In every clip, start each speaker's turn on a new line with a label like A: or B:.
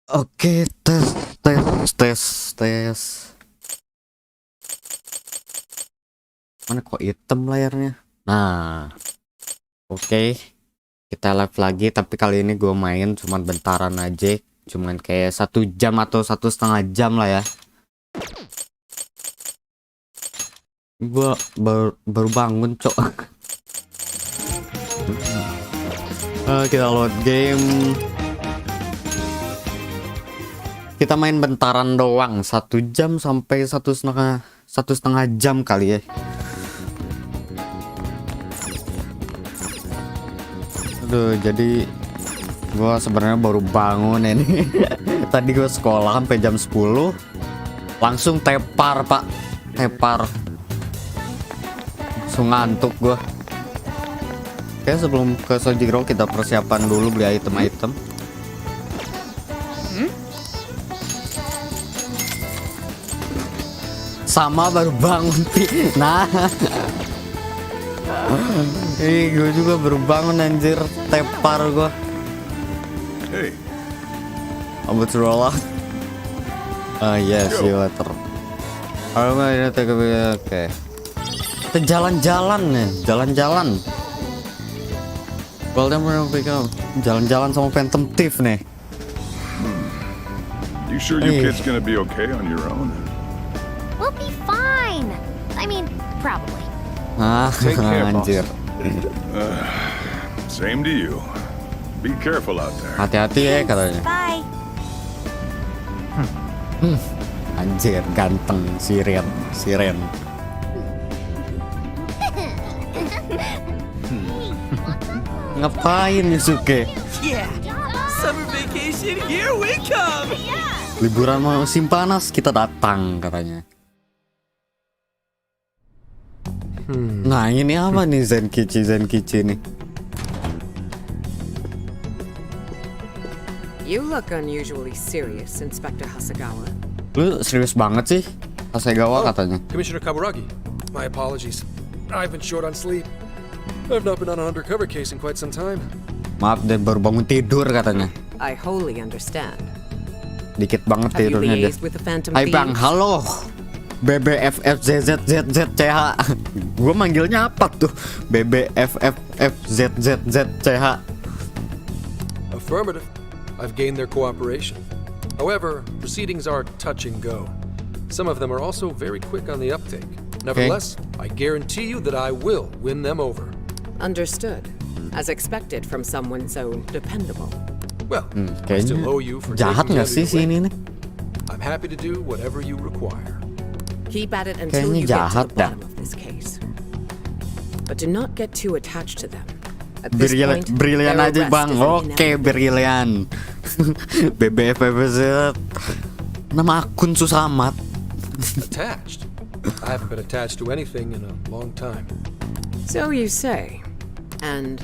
A: Oke, tes. Mana kok hitam layarnya? Nah, oke. Kita live lagi, tapi kali ini gue main cuman bentaran aja. Cuman kayak 1 jam atau 1,5 jam lah ya. Gue baru bangun, cok. Kita load game. Kita main bentaran doang, 1 jam sampai 1,5 jam kali ya. Aduh, jadi gua sebenarnya baru bangun ini. Tadi gua sekolah sampai jam 10, langsung tepar pak, tepar. Langsung ngantuk gua. Oke, sebelum ke Sojiro kita persiapan dulu beli item-item. Sama baru bangun pi. Nah, gue juga baru bangun anjir, tepar gue.
B: Hey,
A: Abut roll out. Yes, water. Oke. Kita jalan-jalan nih, jalan-jalan. Jalan-jalan sama Phantom Thief nih.
B: you sure you kids gonna be okay on your own?
C: We'll be fine. I mean, probably.
B: Take care, boss.
A: Anjir.
B: Same to you. Be careful out there.
A: Hati-hati ya katanya.
C: Bye.
A: Anjir, ganteng siren. Ngapain Yusuke?
D: Yeah, summer vacation, here we come.
A: Liburan musim panas kita datang katanya. Nah ini apa nih Zenkichi nih?
E: You look unusually serious, Inspector Hasegawa.
A: Lu serius banget sih Hasegawa katanya.
F: Commissioner Kaburagi, my apologies. I've been short on sleep. I've not been on an undercover case in quite some time.
A: Maaf deh baru bangun tidur katanya.
E: I wholly understand.
A: Dikit banget
E: Have you
A: tidurnya deh.
E: liaised with the Phantom
A: Hai bang,
E: Thieves?
A: halo. BBFFZZZZCH. Gue manggilnya apa tuh? BBFFZZZCH.
F: Affirmative. I've gained their cooperation. However, proceedings are touch and go. Some of them are also very quick on the uptake. Nevertheless, I guarantee you that I will win them over.
E: Understood. As expected from someone so dependable.
F: Well, I still owe you for
A: jahat
F: taking me
A: nggak sih
F: under
A: si
F: your
A: ini
F: wing.
A: nih?
F: I'm happy to do whatever you require.
E: Keep at it until
A: Kayaknya
E: you get to
A: jahat
E: the bottom of this case. But do not get too attached to them. At this
A: Brilian,
E: point,
A: brilian
E: their
A: aja
E: arrest
A: bang.
E: is
A: Oke,
E: inevitable.
A: brilian. BBFFZ. Nama akun susah amat.
F: Attached? I haven't been attached to anything in a long time.
E: So you say. And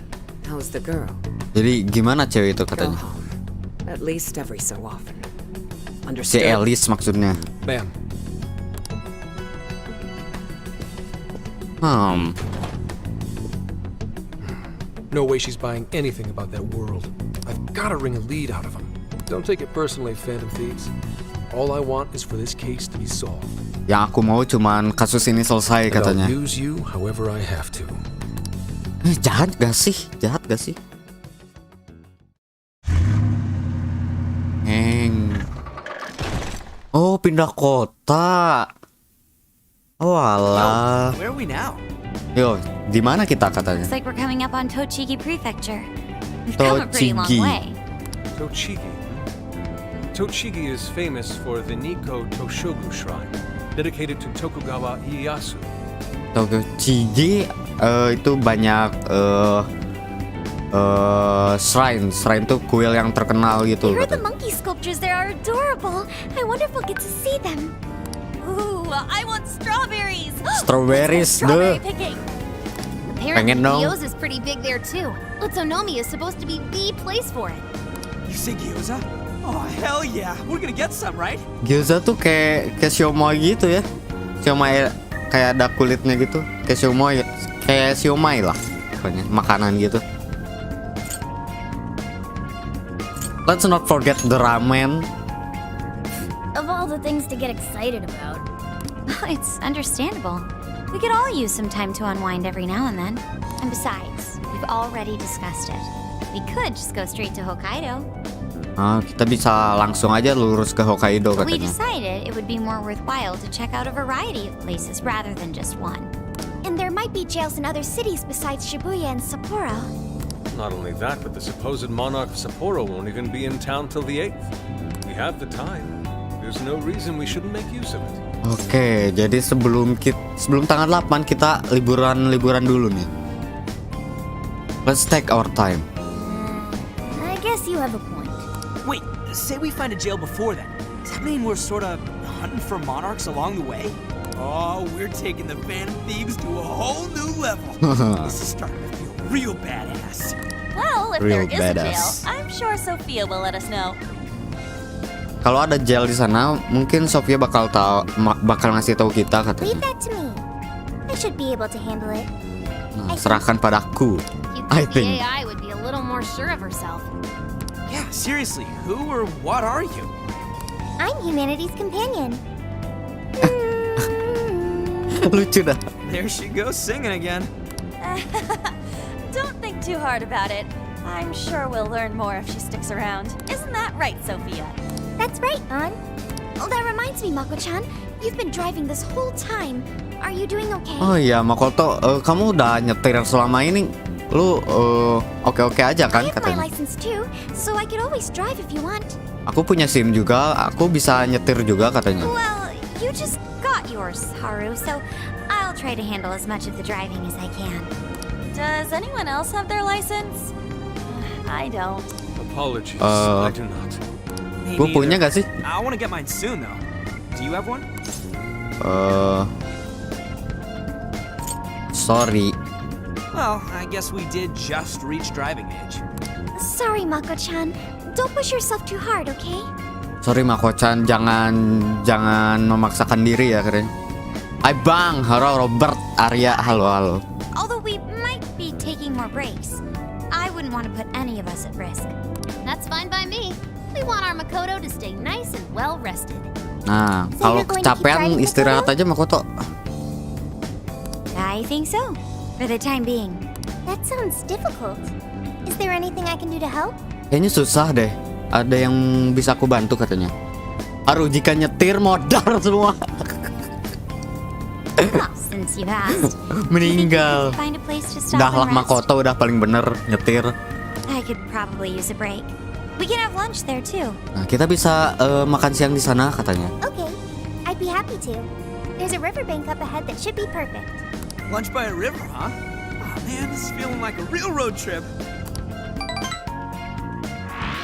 E: how's the girl?
A: Jadi gimana cewek itu
E: Go
A: katanya?
E: home. At least every so often.
A: Si
E: Understood?
A: Elis maksudnya.
F: Ma'am, no way she's buying anything about that world. I've got to wring a lead out of him. Don't take it personally, Phantom Thieves. All I want is for this case to be solved.
A: Yang aku mau cuman kasus ini selesai
F: And
A: katanya.
F: I'll use you however I have to.
A: Jahat gak sih? Jahat gak sih? Oh, pindah kota. Oh alah.
D: Where are we now?
A: Yo, di mana kita katanya?
C: Looks like we're coming up on Tochigi Prefecture. We've come a pretty long
A: Tochigi.
C: way.
G: Tochigi. Tochigi is famous for the Nikko Toshogu Shrine, dedicated to Tokugawa Ieyasu.
A: Tochigi itu banyak shrine tuh kuil yang terkenal
C: I
A: gitu
C: heard the
A: katanya.
C: monkey sculptures there are adorable. I wonder if we'll get to see them. Ooh, I want strawberries.
A: Strawberries,
C: Strawberry
A: duh.
C: picking.
A: Pengen
C: Apparently,
A: dong.
C: Gyoza is pretty big there too. Utsunomiya is supposed to be the place for it.
D: You say gyoza? Oh, hell yeah. We're gonna get some, right?
A: Gyoza tuh kayak siomay gitu ya. Siomay kayak ada kulitnya gitu. Kayak siomay lah. Pokoknya makanan gitu. Let's not forget the ramen.
C: Of all the things to get excited about, it's understandable. We could all use some time to unwind every now and then. And besides, we've already discussed it. We could just go straight to Hokkaido.
A: Kita bisa langsung aja lurus ke Hokkaido
C: But we
A: katanya.
C: decided it would be more worthwhile to check out a variety of places rather than just one. And there might be jails in other cities besides Shibuya and Sapporo.
G: Not only that, but the supposed monarch of Sapporo won't even be in town till the 8th. We have the time. There's no reason we shouldn't make use of it.
A: Oke, jadi sebelum tanggal 8 kita liburan dulu nih. Let's take our time.
C: I guess you have a point.
D: Wait, say we find a jail before then. Does that mean we're sort of hunting for monarchs along the way? Oh, we're taking the Phantom Thieves to a whole new level. This is starting to feel real badass.
C: Well, if
A: Real
C: there is a jail,
A: badass.
C: I'm sure Sophia will let us know.
A: Kalau ada jail di sana, mungkin Sofia bakal ngasih tahu kita katanya.
C: Leave that to me. I should be able to handle it.
A: Nah, serahkan padaku.
C: You'd
A: I
C: think
A: think.
C: the AI would be a little more sure of herself.
D: Yeah, seriously, who or what are you?
C: I'm humanity's companion.
A: Lucu dah.
D: There she goes singing again.
H: Don't think too hard about it. I'm sure we'll learn more if she sticks around. Isn't that right, Sophia?
C: That's right, An. Oh, that reminds me, Mako-chan. You've been driving this whole time. Are you doing okay?
A: Oh iya, Makoto, kamu udah nyetir selama ini. Lu oke-oke aja
C: I
A: kan
C: have my
A: katanya.
C: license too, so I could always drive if you want.
A: Aku punya SIM juga, aku bisa nyetir juga katanya.
C: Well, you just got yours, Haru, so I'll try to handle as much of the driving as I can.
H: Does anyone else have their license? I don't.
G: Apologies, I do not.
D: Me
A: Gue punya
D: neither.
A: gak sih?
D: I want to get mine soon, though. Do you have one?
A: Sorry.
D: Well, I guess we did just reach driving age.
C: Sorry, Mako-chan. Don't push yourself too hard, okay?
A: Sorry Mako-chan, jangan memaksakan diri ya keren. Hai Bang, halo Robert, Arya, halo.
C: Although we might be taking more breaks, I wouldn't want to put any of us at risk. That's fine by me. We want our Makoto to stay nice and well rested.
A: Nah,
C: So
A: kalau
C: you're going to keep
A: kecapean
C: driving,
A: istirahat aja Makoto.
C: I think so, for the time being. That sounds difficult. Is there anything I can do to help?
A: Kayaknya susah deh. Ada yang bisa aku bantu katanya. Haru, jika nyetir modal semua.
C: Well, since you've asked,
A: Meninggal.
C: find a place to stop
A: Dah lah
C: and rest.
A: Makoto udah paling bener nyetir.
C: I could probably use a break. We can have lunch there too.
A: Nah, kita bisa makan siang di sana katanya.
C: Okay, I'd be happy to. There's a riverbank up ahead that should be perfect.
D: Lunch by a river, huh? Oh man, this is feeling like a real road trip.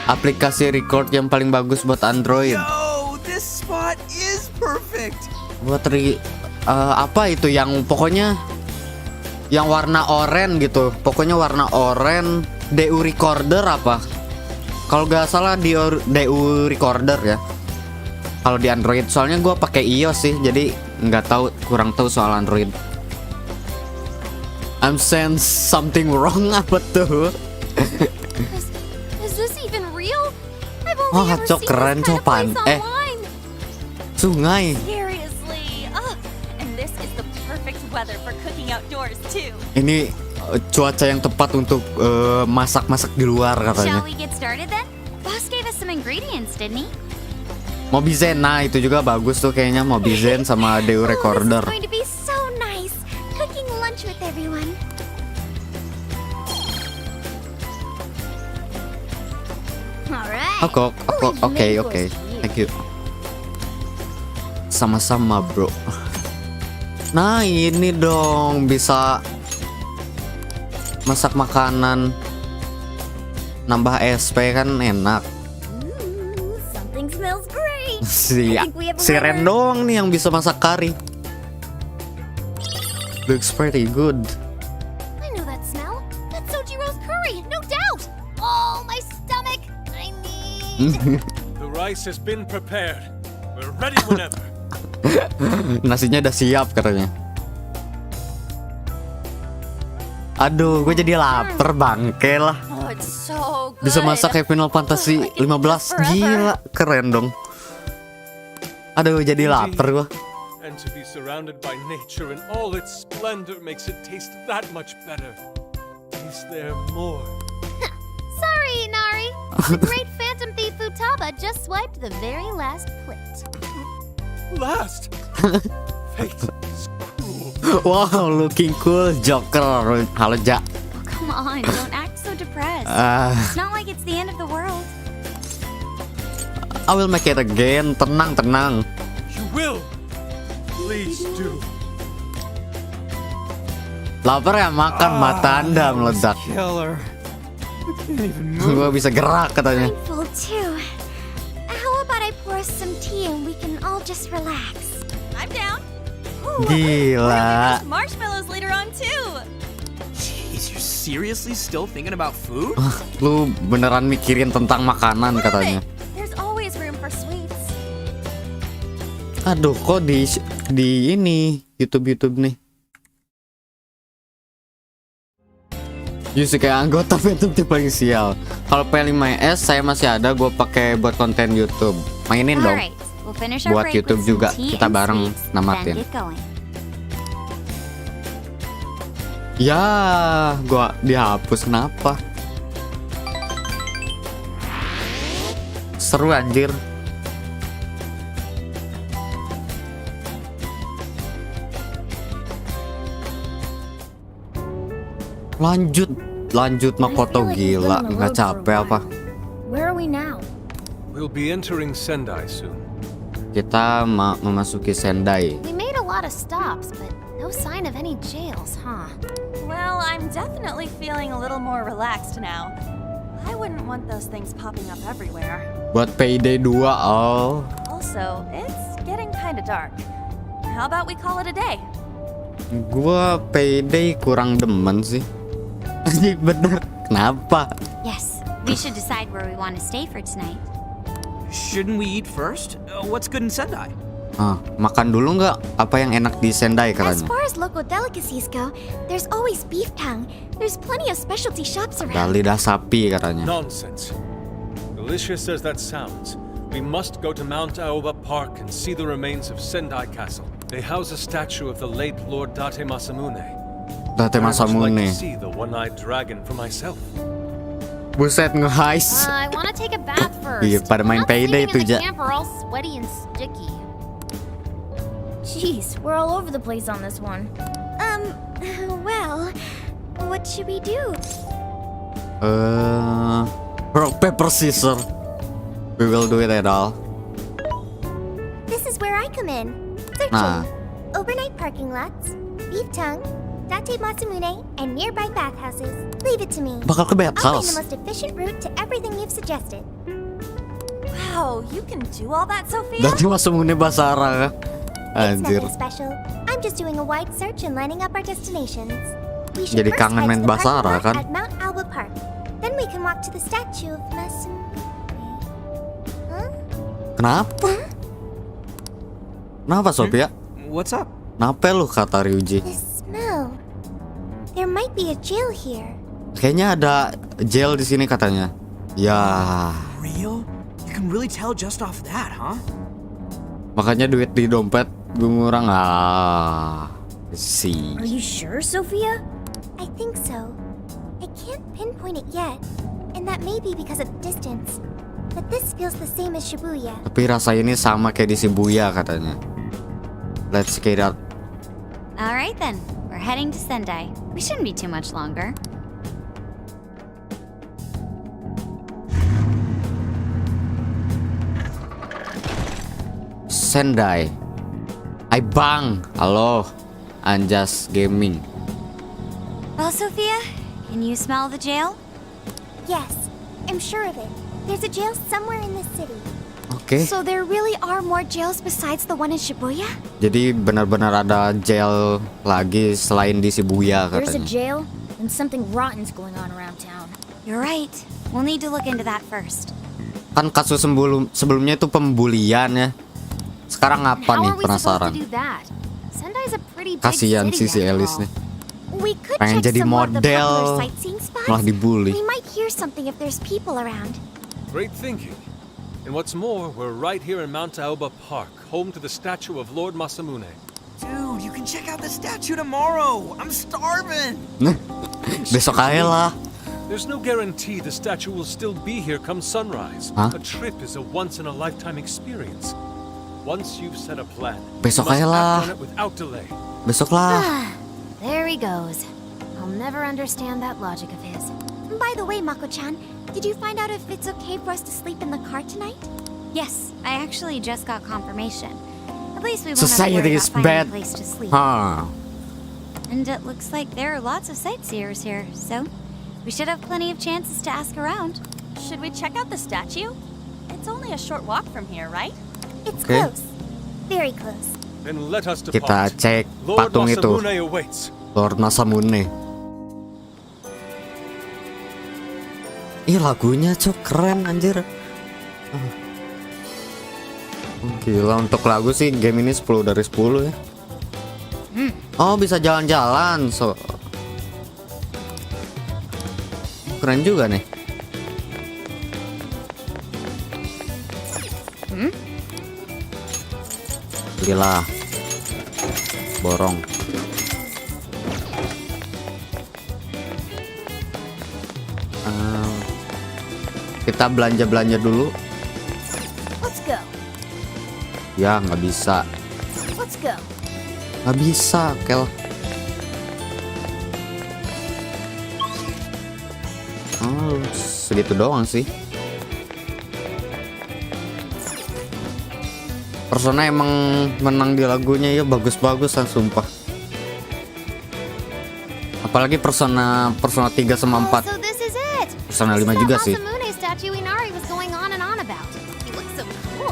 A: Aplikasi record yang paling bagus buat Android.
D: Yo, this spot That is perfect.
A: Buat apa itu yang pokoknya yang warna oranye gitu. Pokoknya warna oranye DU recorder apa? Kalau nggak salah DU recorder ya. Kalau di Android, soalnya gue pakai iOS sih, jadi kurang tahu soal Android. I'm sense something wrong apa tuh?
C: Is this even real? I've
A: Oh,
C: only ever
A: cok,
C: seen
A: keren,
C: this kind of
A: copan.
C: place online.
A: Sungai.
H: Seriously. And this is the perfect weather for cooking outdoors too.
A: Ini cuaca yang tepat untuk masak-masak di luar katanya.
C: Shall we get started then? Boss gave us some ingredients, didn't he?
A: Mobizen, nah itu juga bagus tuh kayaknya Mobizen sama DU recorder.
C: This is going to be so nice. Cooking lunch with everyone. Alright.
A: Oke. Thank you. Sama-sama, bro. Nah, ini dong bisa masak makanan. Nambah SP kan enak.
C: Something smells great.
A: Si
C: I think we have a
A: Ren
C: winner.
A: doang nih yang bisa masak kari. Looks pretty good.
C: I know that smell. That's Sojiro's curry, no doubt. Oh, my stomach. I need.
G: The rice has been prepared. We're ready whenever.
A: Nasinya udah siap katanya. Aduh, gue jadi lapar bangke lah.
H: Oh, it's so good.
A: Bisa masak kayak Final Fantasy 15. Gila, keren dong. Aduh, jadi lapar gue.
G: And to be surrounded by nature in all its splendor makes it taste that much better. Is there more?
C: Sorry, Inari. The great Phantom Thief Futaba just swiped the very last plate.
G: Last! Fate is cruel.
A: Wow, looking cool, Joker. Halo, Ja.
C: Oh, come on, don't act so depressed. It's not like it's the end of the world.
A: I will make it again. Tenang.
G: You will! Please do.
A: Lapar ya, makan, mata Anda meledak.
D: Killer.
A: Gue bisa gerak katanya.
C: I'm full too. How about I pour some tea and we can all just relax?
H: I'm down. Ooh,
A: Gila.
H: there's marshmallows later on too.
D: Jeez, you're seriously still thinking about food?
A: Lu beneran mikirin tentang makanan katanya.
H: There's always room for sweets.
A: Aduh, kok di ini YouTube nih. Justru kayak anggota Phantom Thief paling sial. Kalau P5s saya masih ada, gue pakai buat konten YouTube. Mainin dong.
C: Alright, we'll finish our
A: Buat
C: break
A: YouTube
C: with some
A: juga,
C: tea
A: kita
C: and
A: bareng
C: sweets,
A: namatin.
C: then get going.
A: Ya, gua dihapus kenapa? Seru anjir. Lanjut Makoto, gila, nggak capek apa?
C: Where are we now?
G: We'll be entering Sendai soon.
A: Kita memasuki Sendai.
C: We made a lot of stops, but no sign of any jails, huh?
H: Well, I'm definitely feeling a little more relaxed now. I wouldn't want those things popping up everywhere.
A: Buat Payday 2, oh.
H: Also, it's getting kinda dark. How about we call it a day?
A: Gua Payday kurang demen sih. Anjing bener. Kenapa?
C: Yes, we should decide where we want to stay for tonight.
D: Shouldn't we eat first? What's good in Sendai?
A: Makan dulu nggak? Apa yang enak di Sendai
C: As
A: katanya?
C: far as local delicacies go, there's always beef tongue. There's plenty of specialty shops
A: Ada
C: around.
A: lidah sapi katanya.
G: Nonsense. Delicious as that sounds, we must go to Mount Aoba Park and see the remains of Sendai Castle. They house a statue of the late Lord Date Masamune.
A: Date
G: I would like
A: Masamune.
G: to see the one-eyed dragon for myself.
A: Buset, nge-heist.
C: I want to take a bath first.
A: Iya, pada main
C: Not
A: Payday
C: sleeping in
A: tuh,
C: the
A: Ja.
C: camp are all sweaty and sticky. Jeez, we're all over the place on this one. Well, what should we do?
A: Rock, paper, scissors. We will do it at all.
C: This is where I come in. Searching.
A: Nah.
C: Overnight parking lots, beef tongue, Date Masamune, and nearby bathhouses. Leave it to me.
A: Bakal ke
C: I'll find the
A: bathhouse.
C: most efficient route to everything you've suggested.
H: Wow, you can do all that, Sophia?
A: Dan Masamune Basara kan?
I: It's
A: Anjir.
I: nothing special. I'm just doing a wide search and lining up our destinations. We should
A: Jadi
I: first
A: kangen
I: head
A: main
I: to the parking
A: Basara,
I: lot
A: kan?
I: at Mount Alba Park. Then we can walk to the statue of Masamune. Huh?
A: Kenapa? Kenapa Sophia?
D: What's up?
A: Kenapa lu kata Ryuji?
I: The smell. There might be a jail here.
A: Kayaknya ada jail di sini katanya. Ya,
D: Real? You can really tell just off that, huh?
A: makanya duit di dompet gue ngurang. See.
I: Are you sure, Sophia? I think so. I can't pinpoint it yet, and that may be because of distance. But this feels the same as Shibuya.
A: Tapi rasa ini sama kayak di Shibuya katanya. Let's get out.
C: All right then, we're heading to Sendai. We shouldn't be too much longer.
A: Sendai. Hai bang, halo. Anjas Gaming.
C: Well, Sophia, can you smell the jail?
I: Yes, I'm sure of it. There's a jail somewhere in this city.
A: Oke.
I: So there really are more jails besides the one in Shibuya?
A: Jadi benar-benar ada jail lagi selain di Shibuya
J: There's a
A: katanya.
J: jail and something rotten's going on around town.
C: You're right. We'll need to look into that first.
A: Kan kasus sebelumnya itu pembulian ya. Sekarang apa
J: How
A: nih
J: are we supposed
A: penasaran?
J: to do that? Sendai's a pretty big
A: Kasian
J: city
A: si
J: after
A: Elis
J: all.
A: nih.
I: We could
A: Pengen
I: check
A: jadi
I: some more of the
A: model,
I: popular sightseeing spots.
A: malah dibully.
I: We might hear something if there's people around.
G: Great thinking. And what's more, we're right here in Mount Aoba Park, home to the statue of Lord Masamune.
D: Dude, you can check out the statue tomorrow. I'm starving.
A: Besok aja lah.
G: There's no guarantee the statue will still be here come sunrise.
A: Huh?
G: A trip is a once-in-a-lifetime experience. Once you've set a plan,
A: Besok
G: you must
A: aja lah.
G: act on it without delay.
A: Besok lah.
J: There he goes. I'll never understand that logic of his.
I: By the way, Mako-chan, did you find out if it's okay for us to sleep in the car tonight?
C: Yes, I actually just got confirmation. At least we won't have to
A: Society
C: worry
A: is
C: about finding
A: bad.
C: a place to sleep.
A: Hah.
C: And it looks like there are lots of sightseers here, so we should have plenty of chances to ask around.
H: Should we check out the statue? It's only a short walk from here, right?
I: It's
A: Okay.
I: close. Very close.
G: Then let us
A: Kita
G: depart.
A: cek
G: Lord
A: patung itu.
G: Masamune awaits.
A: Lord Masamune. Ih lagunya cok keren anjir. Gila untuk lagu sih game ini 10 dari 10 ya. Oh bisa jalan-jalan so. Keren juga nih. Gila. Borong. Kita belanja-belanja dulu.
J: Let's go.
A: Ya nggak bisa.
J: Let's go.
A: Nggak bisa, Kel. Oh, segitu doang sih. Persona emang menang di lagunya ya, bagus-bagusan sumpah. Apalagi Persona 3 sama 4.
J: So this is it.
A: Persona 5
J: This is
A: juga
J: that
A: sih.
J: Masamune statue Inari was going on and on about. He looks so cool.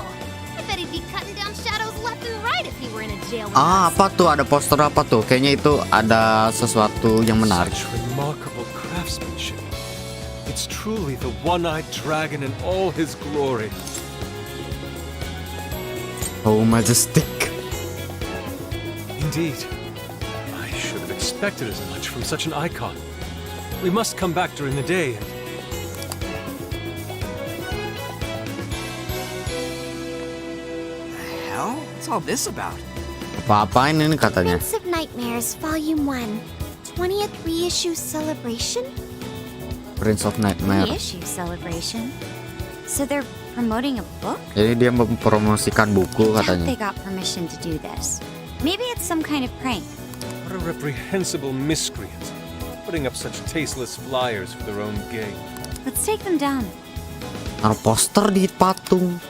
J: I bet he'd be cutting down shadows left and right if he were in a jail with
A: Ah,
J: us.
A: apa tuh? Ada poster apa tuh? Kayaknya itu ada sesuatu yang menarik.
G: Such remarkable craftsmanship. It's truly the one-eyed dragon in all his glory.
A: Oh, majestic.
G: Indeed. I should have expected as much from such an icon. We must come back during the day and
D: The hell? What's all this about?
A: Apa-apain ini katanya?
I: Prince of Nightmares, Volume 1. 20th reissue celebration?
A: Prince of Nightmare.
C: Reissue celebration. So they're promoting a book?
A: Jadi dia mempromosikan buku
C: I doubt
A: katanya.
C: they got permission to do this. Maybe it's some kind of prank.
G: what a reprehensible miscreant, putting up such tasteless flyers for their own gain.
C: Let's take them down.
A: Naruh poster di patung.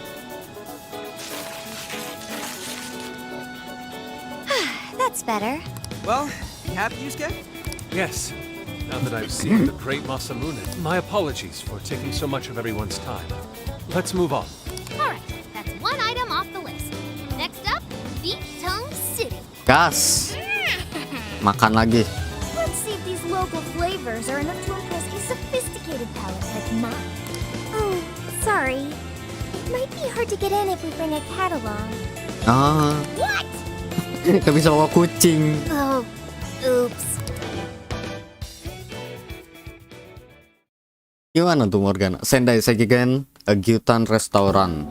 C: That's better.
D: Well, you happy, Yusuke?
G: Yes. Now that I've seen the great Masamune, my apologies for taking so much of everyone's time. Let's move on.
H: All
J: Beef Tongue City.
A: Gas. Makan lagi.
I: Let's see if these local flavors are enough to impress a sophisticated palate like mine. Oh, sorry. It might be hard to get in if we bring a cat along.
A: Ah.
I: What?
A: Gak bisa bawa kucing.
I: Oh, oops.
A: Gimana tuh Morgana? Sendai Sekigen Agyutan Restoran.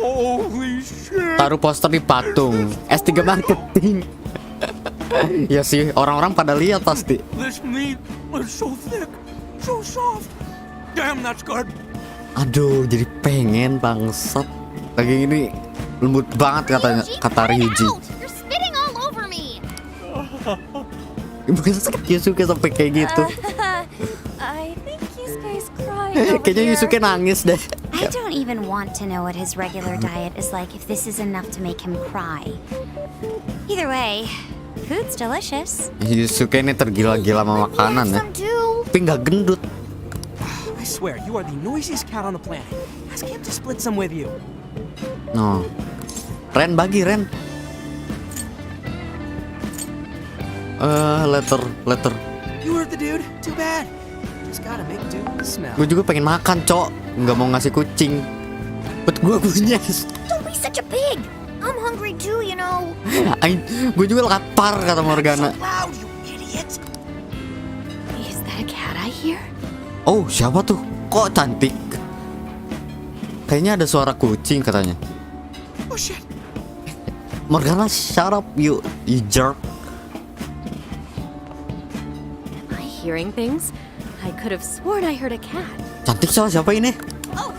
D: Holy shit!
A: Taruh poster di patung. S3 marketing. Ya sih, orang-orang pada lihat pasti.
D: This meat is so thick, so soft. Damn, that's good.
A: Aduh, jadi pengen bangsat. Lagi ini lembut banget katanya, kata Ryuji.
J: You're spitting all over me.
A: Bukan sakit Yusuke sampai kayak gitu.
H: I think Yusuke's crying over
A: Kayaknya
H: here.
A: Yusuke nangis deh.
C: I don't even want to know what his regular diet is like if this is enough to make him cry. Either way, food's delicious.
A: Yusuke ini tergila-gila sama makanan ya.
I: Some too.
A: Tapi nggak gendut.
D: I swear, you are the noisiest cat on the planet. Ask him to split some with you.
A: No. Ren bagi Ren. Letter.
D: You heard the dude. Too bad. Just gotta make do with the smell.
A: Gue juga pengen makan, Cok. Nggak mau ngasih kucing. Bet gue punya.
I: Don't be such a pig. I'm hungry too, you know.
A: Gue juga lapar kata Morgana.
D: So loud, you idiot.
C: Is that a cat I hear?
A: Oh, siapa tuh? Kok cantik? Kayaknya ada suara kucing katanya.
D: Oh shit.
A: Morgana, shut up, you jerk.
K: Am I hearing things? I could have sworn I heard a cat.
A: Cantik siapa ini?
H: Oh,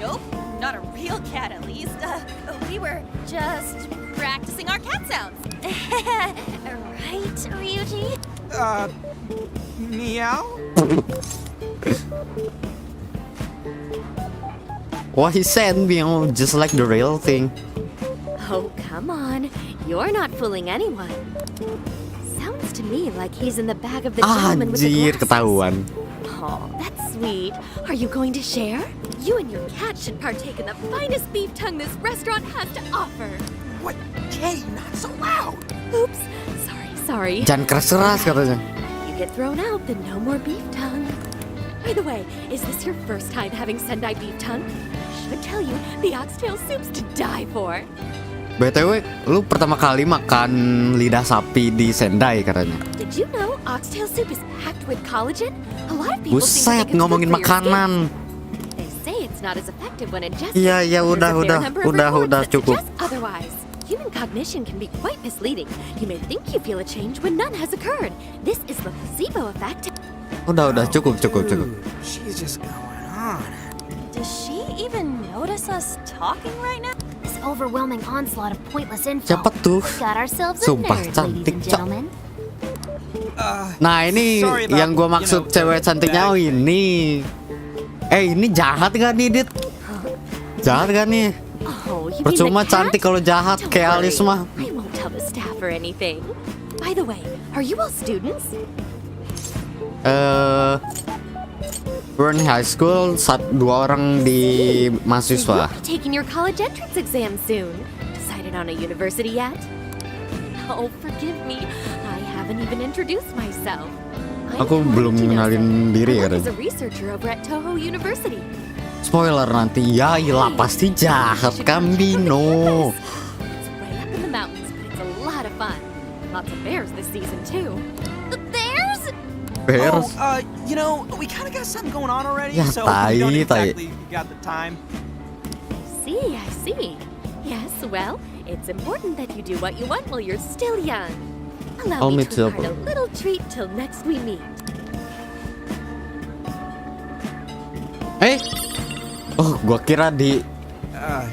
H: nope. Not a real cat, at least. We were just practicing our cat sounds.
I: Right, Ryuji?
D: Meow?
A: Why he said meow just like the real thing.
K: Oh, come on. You're not fooling anyone. Sounds to me like he's in the bag of the gentleman with the
A: Anjir,
K: glasses.
A: ketahuan.
K: Oh, that's sweet. Are you going to share? You and your cat should partake in the finest beef tongue this restaurant has to offer.
D: What? Jay, not so loud.
K: Oops. Sorry.
A: Jangan keras-keras katanya.
K: You get thrown out, then no more beef tongue. By the way, is this your first time having Sendai beef tongue? I should tell you, the oxtail soup's to die for.
A: BTW, lu pertama kali makan lidah sapi di Sendai katanya.
K: Did you know oxtail soup is packed with collagen? A lot of people
A: Buset,
K: think it's
A: ngomongin
K: good for your
A: makanan.
K: skin. They say it's not as effective when ingested.
A: Iya,
K: There's a fair number of reports
A: udah
K: that
A: cukup.
K: suggest otherwise. Human cognition can be quite misleading. You may think you feel a change when none has occurred. This is the placebo effect.
A: Udah, cukup.
D: Dude, she's just going on.
H: Does she even notice us talking right now?
J: This overwhelming onslaught of pointless info.
A: Siapa tuh?
J: Got ourselves a
A: Sumpah,
J: nerd,
A: cantik,
J: ladies and
A: Cok.
J: gentlemen.
A: Nah ini
D: Sorry about,
A: yang gue maksud cewek cantiknya. Oh ini. Ini jahat gak nih, Dit? Jahat gak nih?
K: Oh, you mean
A: Percuma
K: the cat?
A: cantik kalau jahat
K: Don't
A: kayak
K: worry.
A: Alice mah.
K: I won't tell the staff or anything. By the way, are you all students?
A: We're in high school, dua orang di mahasiswa.
K: You'll be taking your college entrance exam soon. Decided on a university yet? Oh, forgive me. I haven't even introduced myself. I'm
A: Aku
K: Kalian
A: belum
K: Kinosen.
A: ngenalin diri
K: I work
A: katanya.
K: as a researcher over at Toho University.
A: Spoiler nanti, ya iyalah pasti jahat kan Bino.
K: It's way up in the mountains, but it's a lot of fun. Lots of bears this season too.
H: The bears?
A: Bears.
D: Oh, you know, we kind of got something going on already,
A: Ya,
D: so we don't
A: tai.
D: exactly got the time.
K: I see. Yes, well, it's important that you do what you want while you're still young. Allow me to impart a little treat till next we meet.
A: Oh, gua kira di.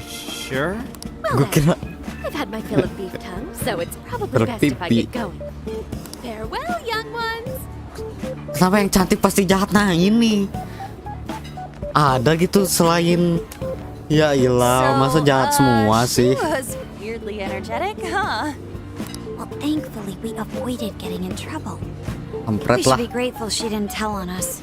D: Sure?
A: Gua kira.
K: I've had my fill of beef tongue, so it's probably best if I
A: Berpipi.
K: get going. Farewell, young ones.
A: Kenapa yang cantik pasti jahat? Nah ini. Ada gitu selain. Ya iyalah, masa jahat semua sih?
H: She was weirdly energetic, huh?
C: Well, thankfully we avoided getting in trouble. We
A: Kampret
C: should
A: lah.
C: be grateful she didn't tell on us.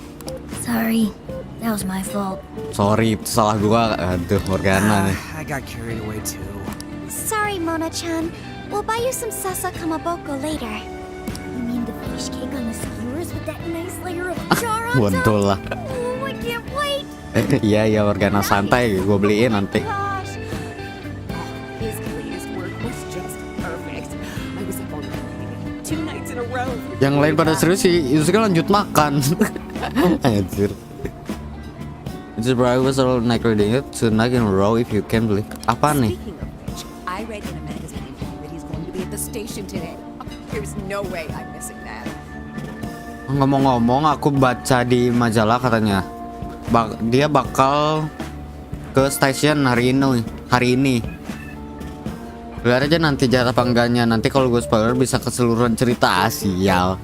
I: Sorry, that was my fault.
A: Sorry, itu salah gua. Aduh, Morgana nih.
D: I got carried away too.
C: Sorry
I: Mona-chan. We'll buy you some sasa kamaboko later. You mean the fish cake on the skewers with that nice layer of char on top?
A: Bodoh lah.
I: Oh, I can't wait.
A: Iya Organa santai, gue beliin nanti.
J: Gosh. His latest work was just perfect. I was up all night, 2 nights in a row.
A: Yang lain pada serius sih, Yusuke lanjut makan. Anjir. It's probably was all night reading it tonight in a row if you can believe. Apa nih?
J: Speaking of which, I read in a magazine that he's going to be at the station today. There's no way I'm missing that.
A: Ngomong-ngomong, aku baca di majalah katanya dia bakal ke stasiun hari ini. Lihat aja nanti jatah pangganya. Nanti kalau gue spoiler bisa keseluruhan cerita. Sial.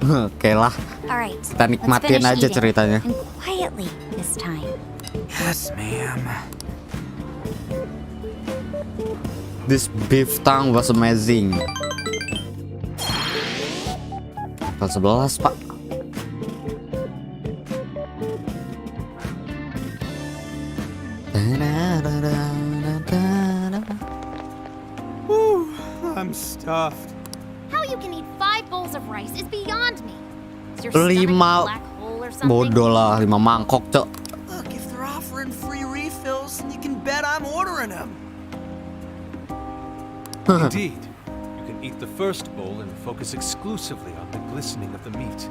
A: Oke lah.
C: Alright,
A: Kita nikmatin aja ceritanya.
C: and quietly this time.
D: Yes, ma'am.
A: This beef tongue was amazing. Level 11 pak.
D: I'm stuffed.
J: How you can eat 5 bowls of rice is beyond me. Is your stomach a
A: 5
J: black hole or something?
A: bodoh lah, 5 mangkok cok.
D: Look, if they're offering free refills, you can bet I'm ordering them.
G: Indeed. You can eat the first bowl and focus exclusively on the glistening of the meat.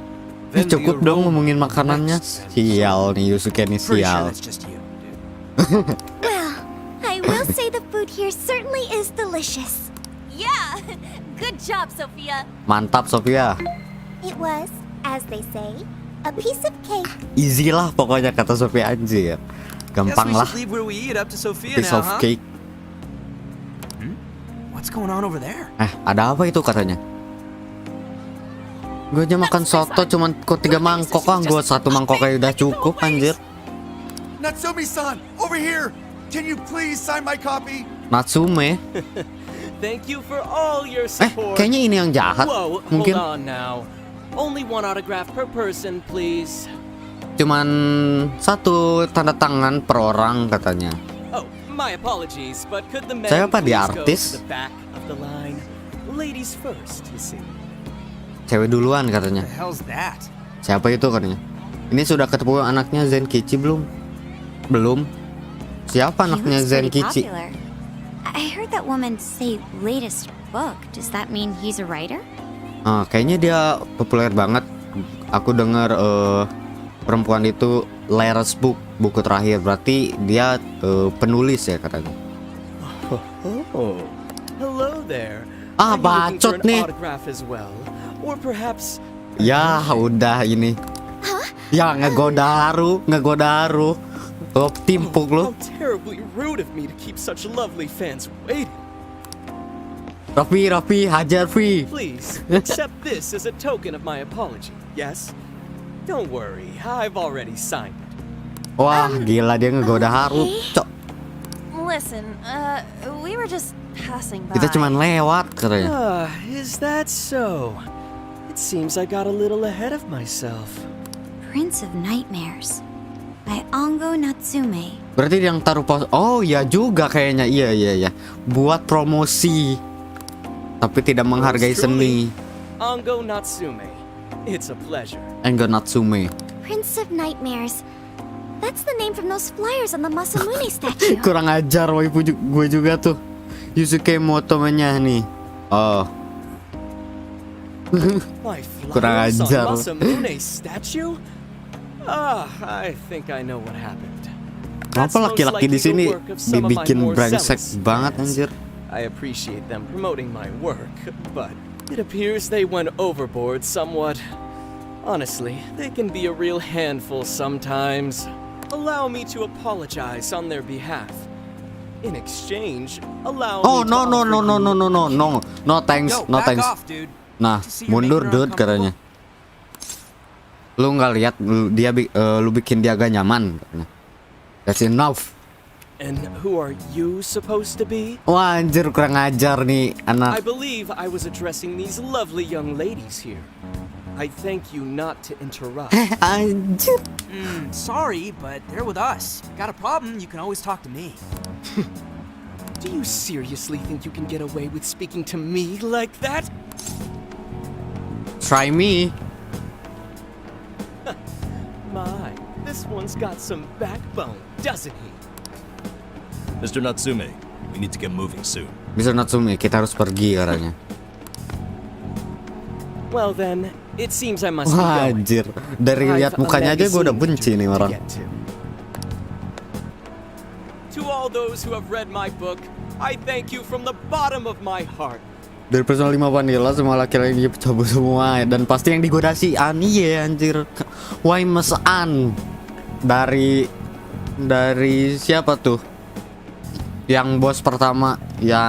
A: Ini cukup dong ngomongin makanannya. Sial nih Yusuke nih
D: Pretty sure
A: sial.
D: that's just you, dude.
I: Well, I will say the food here certainly is delicious.
H: Yeah! Good job, Sophia.
A: Mantap Sophia.
I: It was, as they say, a piece of cake.
A: Easy lah pokoknya kata Sophia anjir.
D: Guess
A: Gampang
D: we
A: lah.
D: should leave where we eat up to Sophia
A: Piece
D: now,
A: of
D: huh?
A: cake.
D: What's going on over there?
A: Ada apa itu katanya? Gue aja makan soto cuman kok 3 mangkok ah. Gue 1 mangkok aja udah cukup anjir.
L: Natsumi-san, over here. Can you please sign my copy?
A: Natsume.
M: Thank you for all your support.
A: Kayaknya ini yang jahat.
M: Whoa,
A: Mungkin
M: hold on now. Only 1 autograph per person, please.
A: cuman 1 tanda tangan per orang katanya.
M: Oh, my apologies, but could the men
A: Saya apa di
M: please go
A: artis?
M: to the back of the line? Ladies first, you see.
A: Cewek duluan katanya.
D: The hell's that?
A: Siapa itu katanya? Ini sudah ketemu anaknya Zenkichi belum? Belum. Siapa
C: He
A: anaknya
C: looks pretty
A: Zenkichi?
C: popular. I heard that woman say latest book. Does that mean he's a writer?
A: Kayaknya dia populer banget. Aku dengar perempuan itu latest book, buku terakhir. Berarti dia penulis ya katanya.
M: Oh, hello there.
A: Ah,
M: Are you looking for
A: bacot
M: an
A: nih.
M: autograph as well? Or perhaps
A: Ya udah ini. Ya ngegoda haru. Oh, timpuk lu.
M: how terribly rude of me to keep such lovely fans waiting.
A: Raffi, hajar Fi.
M: Please, accept this as a token of my apology, yes? Don't worry, I've already signed it.
A: Wah, gila dia ngegoda haru. Cok,
H: Listen, we were just passing by.
A: kita cuman lewat katanya.
M: Is that so? It seems I got a little ahead of myself.
C: Prince of Nightmares by Ongo Natsume.
A: Berarti yang taruh pos. Oh, ya juga kayaknya. Iya. Buat promosi. Tapi tidak menghargai seni.
M: Ongo Natsume. It's a pleasure.
A: Enggak Natsume.
I: Prince of Nightmares. That's the name from those flyers on the Masamune statue.
A: Kurang ajar waifu gue juga tuh. Yusuke Motomenya nih. Oh.
M: My
A: Kurang
M: flowers
A: ajar.
M: on Masamune statue? I think I know what happened. That's
A: Kenapa
M: most
A: laki-laki di
M: likely
A: sini
M: the work of some of my
A: dibikin
M: more
A: brengsek
M: zealous
A: banget
M: fans.
A: anjir?
M: I appreciate them promoting my work, but it appears they went overboard somewhat. Honestly, they can be a real handful sometimes. Allow me to apologize on their behalf. In exchange, allow
A: Oh,
M: me to
A: no,
M: offer you-
A: no thanks,
D: Yo,
A: no
D: back
A: thanks.
D: off, dude.
A: Nah, mundur dude katanya. Lu nggak lihat lu bikin dia agak nyaman katanya. That's enough.
M: And who are you supposed to be?
A: Wah anjir kurang ajar nih
M: I
A: anak.
M: believe I was addressing these lovely young ladies here. I thank you not to interrupt.
A: Anjir.
D: Sorry, but they're with us. Got a problem, you can always talk to me.
M: Do you seriously think you can get away with speaking to me like that?
A: Try me.
M: My, this one's got some backbone, doesn't he?
N: Mr. Natsume, we need to get moving soon.
A: Mr. Natsume, kita harus pergi katanya.
M: Well then, it seems I must
A: Wah,
M: be going.
A: anjir. Dari lihat mukanya aja gue udah benci nih orang.
M: To all those who have read my book, I thank you from the bottom of my heart.
A: Dari personal 5 vanilla semua laki-laki cabut semua dan pasti yang digoda si An. Iya anjir. Why Mas An? Dari siapa tuh? Yang bos pertama, yang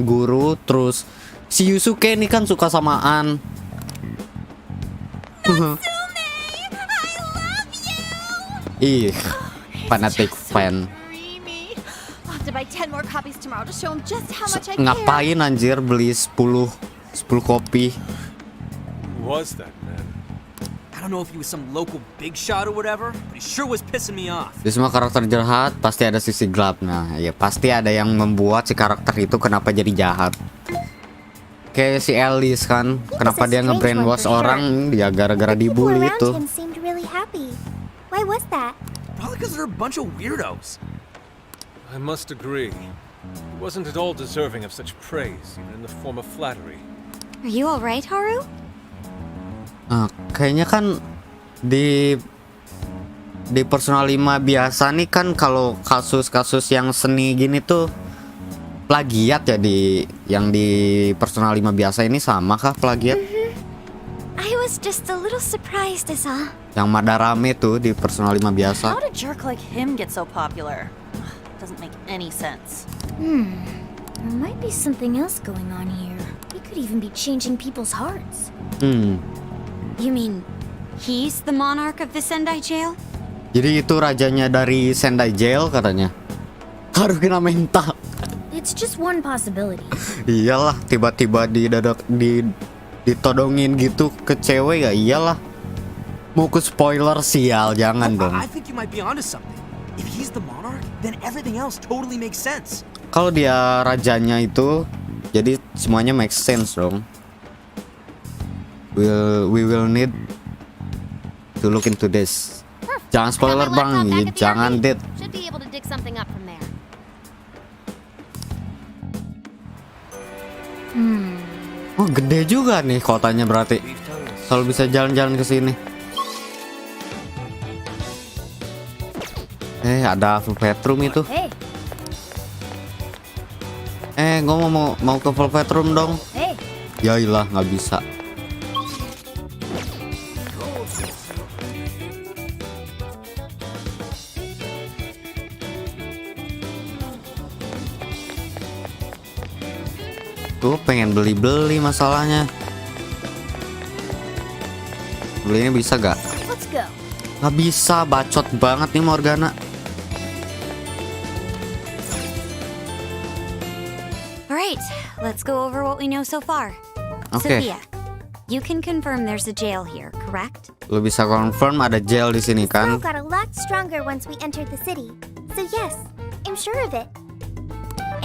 A: guru, terus si Yusuke nih kan suka sama An. Ih, fanatic fan.
H: To buy 10 more copies tomorrow to show him just how much I care.
A: Ngapain anjir beli 10 kopi?
G: Who was that man?
D: I don't know if he was some local big shot or whatever, but he sure was pissing me off.
A: Di semua karakter jahat pasti ada sisi gelap. Nah, ya pasti ada yang membuat si karakter itu kenapa jadi jahat. Kayak si Alice kan, kenapa dia nge-brainwash orang dia gara-gara dibully itu.
I: Why was that?
D: Probably because they're a bunch of weirdos.
G: I must agree. He wasn't at all deserving of such praise, even in the form of flattery.
C: Are you alright, Haru?
A: Kayaknya kan di personal 5 biasa nih kan kalau kasus-kasus yang seni gini tuh plagiat ya yang di personal 5 biasa ini sama kah plagiat?
C: I was just a little surprised, is all.
A: Yang Madarame tuh di personal 5 biasa.
H: How did a jerk like him get so popular? Doesn't make any sense.
C: There might be something else going on here. He could even be changing people's hearts. You mean he's the monarch of the Sendai jail?
A: Jadi itu rajanya dari Sendai jail katanya. Harus kena mental.
C: It's just one possibility.
A: Iyalah, tiba-tiba ditodongin gitu ke cewek ya iyalah. Mau ke spoiler sial, jangan dong.
D: I think you might be onto something. If he's the monarch, then everything else totally makes sense.
A: Kalau dia rajanya itu, jadi semuanya make sense dong. We will need to look into this. Jangan spoiler bang, ya, jangan dit.
J: Should be able to dig something up from there.
A: Oh gede juga nih kotanya berarti. Kalau bisa jalan-jalan ke sini. Ada full bedroom itu. Gue mau ke full bedroom dong. Ya iyalah nggak bisa. Gue pengen beli masalahnya. Belinya bisa gak? Nggak bisa, bacot banget nih Morgana.
C: Alright, let's go over what we know so far.
A: Okay.
C: Sophia, you can confirm there's a jail here, correct?
A: Lo bisa confirm ada jail di sini kan?
I: Got a lot stronger once we entered the city. So yes, I'm sure of it.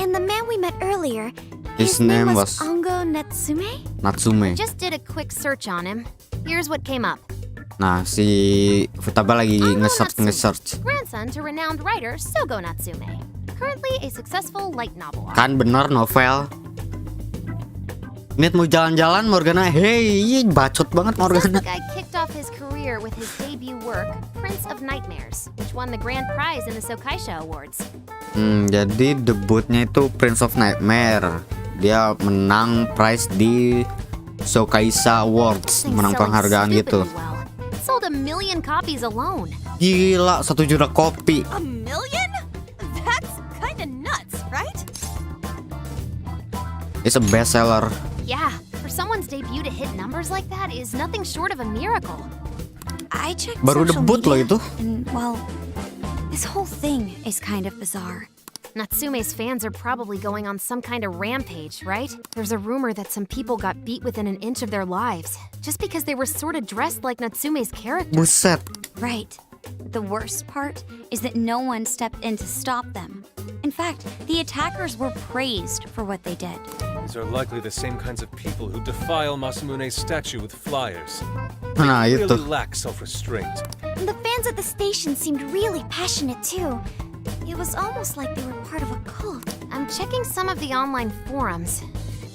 I: And the man we met earlier,
A: His name was
C: Ongo Natsume?
A: Natsume.
J: Just did a quick search on him. Here's what came up.
A: Nah, si Futaba lagi nge-search.
J: Grandson to renowned writer Sogo Natsume. Currently a successful light novel author.
A: Kan bener novel. Nit mau jalan-jalan Morgana. Hey, bacot banget Morgana.
J: The guy kicked off his career with his debut work, Prince of Nightmares, which won the grand prize in the Sokaisha Awards.
A: Jadi debutnya itu Prince of Nightmare. Dia menang prize di Sokaisha Awards, menang penghargaan gitu.
J: Sold 1 million copies alone.
A: Gila, 1 juta kopi.
H: 1 million? That's kinda nuts, right?
A: It's a bestseller.
J: Yeah, for someone's debut to hit numbers like that is nothing short of a miracle.
C: I checked
A: Baru
C: social
A: debut loh
C: media,
A: itu.
C: and well, this whole thing is kind of bizarre.
J: Natsume's fans are probably going on some kind of rampage, right? There's a rumor that some people got beat within an inch of their lives, just because they were sort of dressed like Natsume's character.
A: Buset.
C: Right. The worst part is that no one stepped in to stop them. In In fact, the attackers were praised for what they did.
G: These are likely the same kinds of people who defile Masamune's statue with flyers.
A: Nah,
G: They
A: itu.
G: really lack self-restraint.
I: And the fans at the station seemed really passionate too. It was almost like they were part of a cult.
J: I'm checking some of the online forums.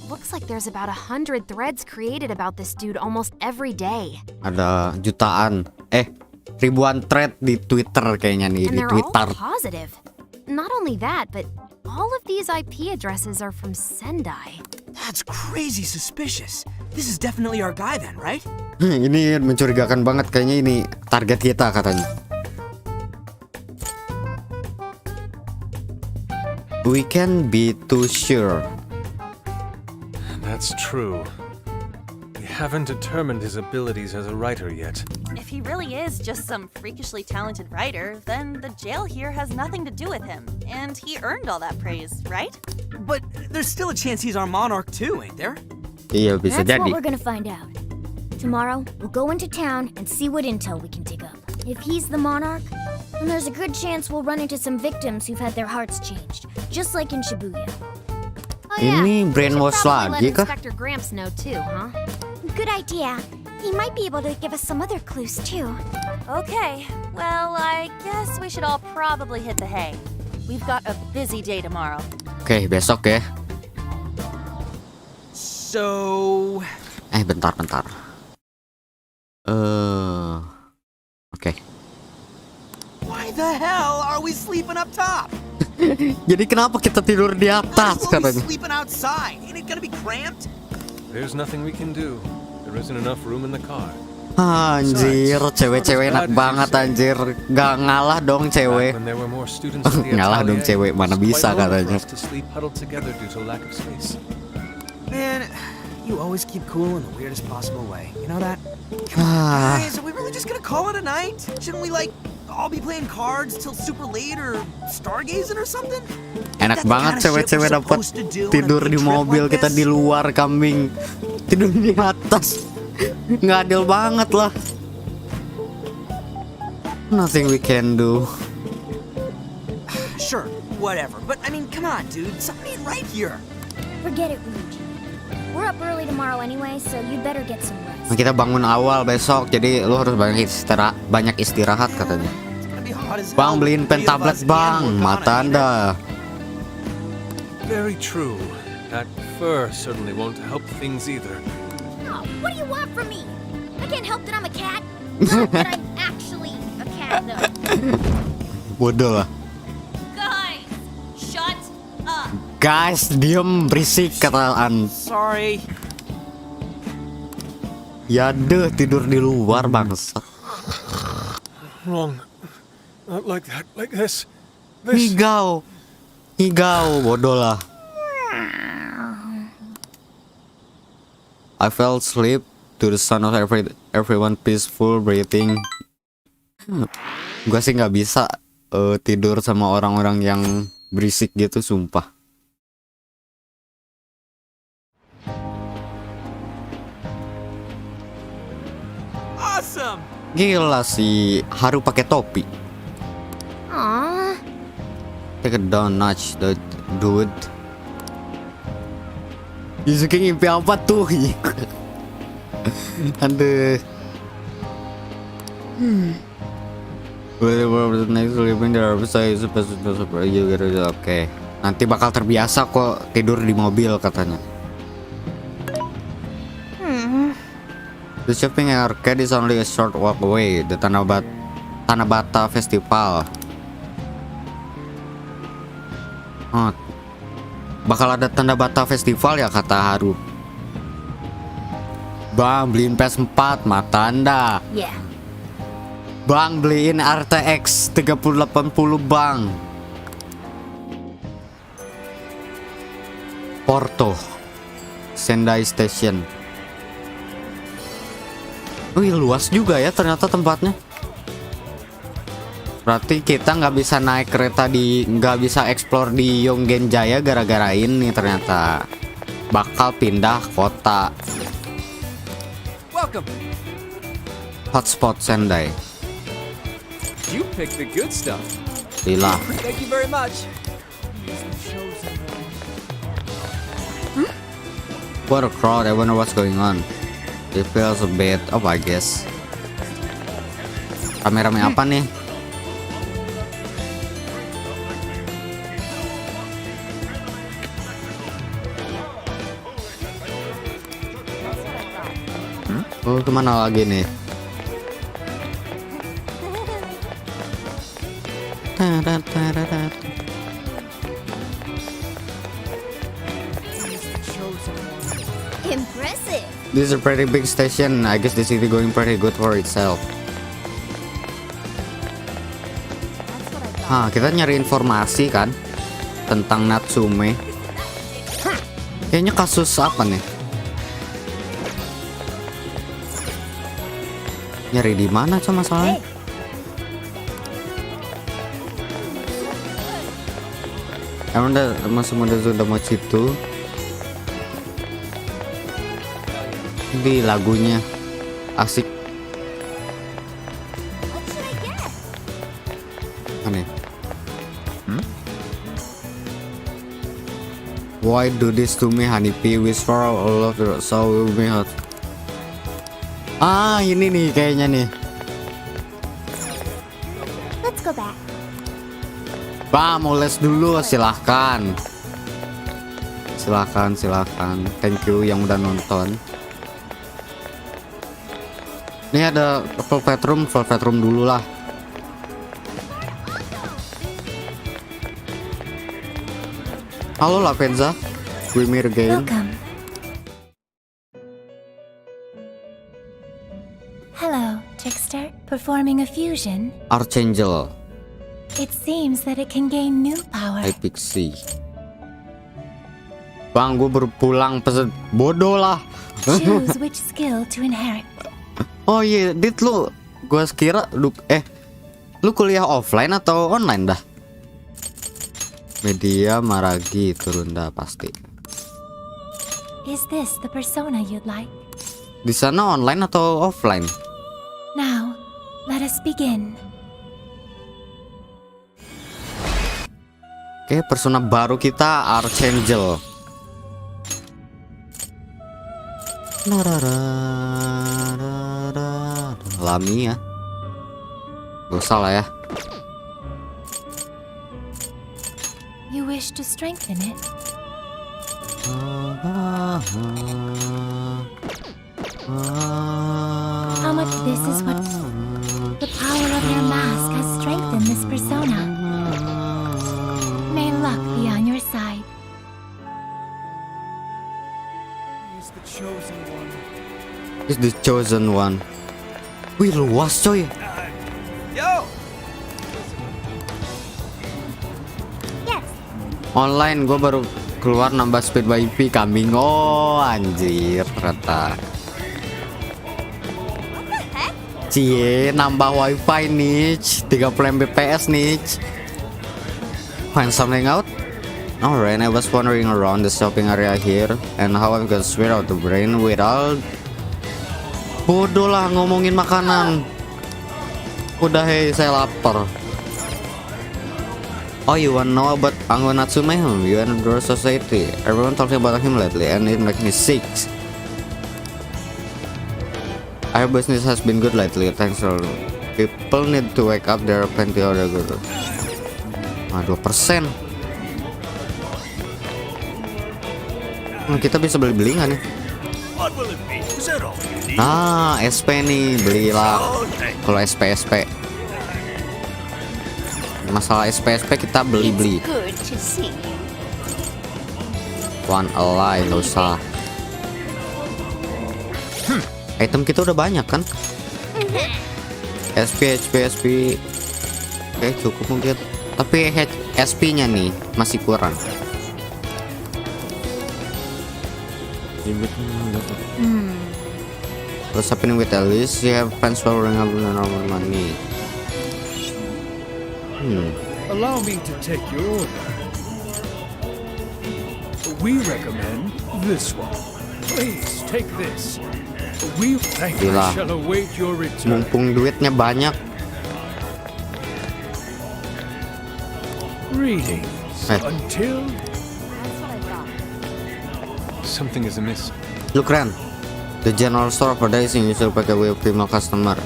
J: Looks like there's about 100 threads created about this dude almost every day.
A: Ada jutaan, ribuan thread di Twitter kayaknya nih,
J: And
A: di
J: they're all
A: Twitter.
J: positive. Not only that, but all of these IP addresses are from Sendai.
D: That's crazy suspicious. This is definitely our guy then, right?
A: Ini mencurigakan banget, kayaknya ini target kita katanya. We can't be too sure.
G: That's true. We haven't determined his abilities as a writer yet.
H: If he really is just some freakishly talented writer, then the jail here has nothing to do with him. And he earned all that praise, right?
D: But there's still a chance he's our monarch too, ain't there?
A: Iya, bisa
I: That's what
A: jadi.
I: we're gonna find out. Tomorrow, we'll go into town and see what intel we can dig up. If he's the monarch, then there's a good chance we'll run into some victims who've had their hearts changed, just like in Shibuya.
J: Oh, yeah.
A: Ini brainwash
J: Should probably
A: lagi
J: let
A: kah?
J: Inspector Gramps know too, huh?
I: Good idea. He might be able to give us some other clues too.
H: Okay, well, I guess we should all probably hit the hay. We've got a busy day tomorrow.
A: Oke, besok ya.
D: So...
A: Bentar. Oke.
D: Why the hell are we sleeping up top?
A: Jadi kenapa kita tidur di
D: Might
A: atas
D: as well be
A: katanya?
D: sleeping outside. Ain't it gonna be cramped?
G: There's nothing we can do. There isn't enough room in the car.
A: Anjir, cewek-cewek enak banget anjir. Gak ngalah dong cewek.
G: When there were more students at the
A: Ngalah dong
G: atelier,
A: cewek, mana
G: it was
A: bisa
G: quite normal
A: katanya.
G: for us to sleep huddled together due to lack of space.
D: Man, you always keep cool in the weirdest possible way. You know that? Come on, guys, are we really just gonna call it a night? Shouldn't we, like, all be playing cards till super late or stargazing or something?
A: Enak
D: That the
A: banget
D: kind of shit
A: cewek-cewek
D: we're
A: dapat
D: supposed to do on a
A: tidur
D: big
A: di
D: trip
A: mobil,
D: like
A: kita
D: this?
A: di luar, kambing tidur di atas. Nggak adil banget lah. Nothing we can do.
D: Sure, whatever. But, I mean, come on, dude. Something ain't right here.
I: Forget it, Luigi. We're up early tomorrow anyway, so you better get some rest.
A: Nah, kita bangun awal besok, jadi lu harus banyak istirahat katanya.
D: It's gonna be hot as hell.
A: Bang, beliin pen
D: Three of
A: tablet
D: us and
A: bang,
D: we're gonna
A: mata
D: need it.
A: anda.
G: Very true. That fur certainly won't help things either.
I: Oh, what do you want from me? I can't help that I'm a cat. Not that I'm actually a cat, though.
A: Bodoh lah.
H: Guys, shut up.
A: Guys, diem, berisik kataan.
D: Sorry.
A: Ya deh, tidur di luar bangsa.
G: Wrong. Not like that. Like this. This.
A: Higau, bodoh lah. I fell asleep to the sound of everyone peaceful breathing. Gua sih nggak bisa tidur sama orang-orang yang berisik gitu, sumpah.
D: Awesome.
A: Gila sih, Haru pakai topi.
J: Aww.
A: Take it down notch, the dude. Yusuke ngimpi apa tuh? Aduh. Oke. Nanti bakal terbiasa kok tidur di mobil katanya. The shopping arcade is only a short walk away. The Tanabata Festival. Oh, bakal ada Tanabata Festival ya kata Haru. Bang, beliin PS4, mata anda.
I: Yeah.
A: Bang, beliin RTX 3080 bang. Porto Sendai Station. Wih, luas juga ya ternyata tempatnya. Berarti kita nggak bisa naik kereta nggak bisa explore di Yonggen Jaya gara-gara ini ternyata. Bakal pindah kota.
M: Welcome.
A: Hotspot Sendai.
M: You picked the good stuff.
A: Lila.
M: Thank you very much.
A: What a crowd, I wonder what's going on. It feels a bit, oh I guess. Rame-rame apa nih? Oh, kemana lagi nih?
I: Impressive.
A: This is a pretty big station. I guess the city going pretty good for itself. Kita nyari informasi kan tentang Natsume. Kayaknya kasus apa nih? Nyari di mana sama masalahnya? Emang udah sudah mau situ. Di lagunya asik. Aneh. Why do this to me, honeybee? Whisper all of the soul me hot. Ini nih kayaknya nih.
I: Let's go back.
A: Mau les dulu, silahkan. Silahkan. Thank you yang udah nonton. Ini ada velvet room dulu lah. Halo Lavenza, we meet again.
I: Welcome. Hello, trickster. Performing a fusion.
A: Archangel.
I: It seems that it can gain new power.
A: Hai Pixie. Bang, gue baru pulang pesen. Bodoh lah.
I: Choose which skill to inherit.
A: Oh iya, Dit, lu gue kira lu kuliah offline atau online dah? Media Maragi turun dah pasti.
I: Is this the persona you'd like?
A: Di sana online atau offline?
I: Now, let us begin.
A: Oke, persona baru kita Archangel. Lami ya. Gak usah lah ya.
I: You wish to strengthen it? How much this is what the power of your mask has strengthened this persona. May luck be on your side.
L: He's the chosen one.
A: He's the chosen one. Wih, luas coy.
L: Yo!
A: Online gue baru keluar nambah speed wifi coming. Oh anjir, ternyata cie nambah wifi nih 30 Mbps nih. Find something out? Alright, I was wandering around the shopping area here and how I got swear out the brain without. Bodoh lah ngomongin makanan. Udah saya lapar. Oh, you wanna know about Anggo Natsume? You and the society. Everyone talking about him lately, and it makes me sick. Our business has been good lately, thanks to people need to wake up. There are plenty of other good. 2%. Kita bisa beli nggak nih? Nah, SP nih, belilah. Kalau SP. Masalah SP kita beli. One ally, nggak usah. Item kita udah banyak kan? SP. Oke, cukup mungkin. Tapi SP nya nih masih kurang. What's happening with Alice? You have fans following up on our money.
L: Allow me to take your order. We recommend this one. Please take this. We thank you. Shall await your return.
A: Mumpung duitnya banyak.
L: Greetings. Until
G: Something is amiss.
A: Lu keren. The general store for days in usual pakai with female customer.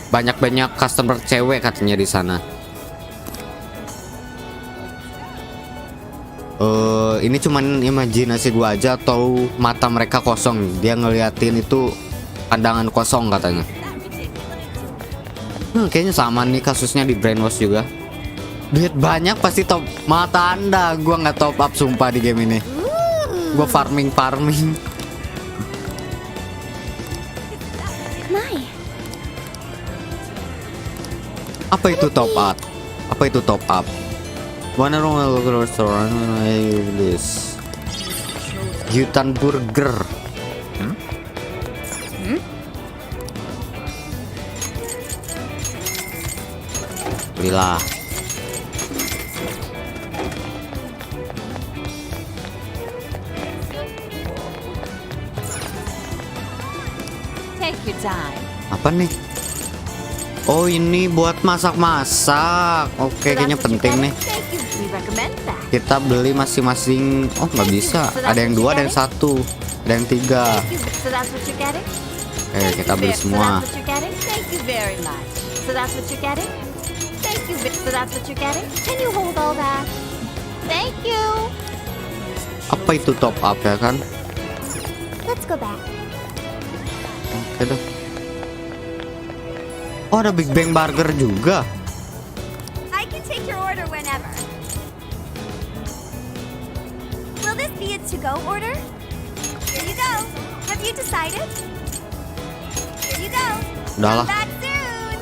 A: Banyak customer cewek katanya di sana. Ini cuman imajinasi gua aja atau mata mereka kosong. Dia ngeliatin itu pandangan kosong katanya. Kayaknya sama nih kasusnya di brainwash juga. Duit banyak pasti top mata Anda. Gua nggak top up sumpah di game ini. Gua farming. Apa itu top up? One room local restaurant this. Hutan burger. Belilah.
H: Take your time.
A: Apa nih? Oh, ini buat masak-masak. Oke, kayaknya penting nih. Kita beli masing-masing. Oh, nggak bisa. Ada yang 2, ada yang 1, ada yang 3. Oke, kita beli semua. Apa itu top up ya kan? Oke deh. Oh, ada Big Bang Burger juga.
H: I can take your order whenever. Will this be a to-go order? Here you go. Have you decided? Here you go.
A: Udahlah.
H: Come back soon.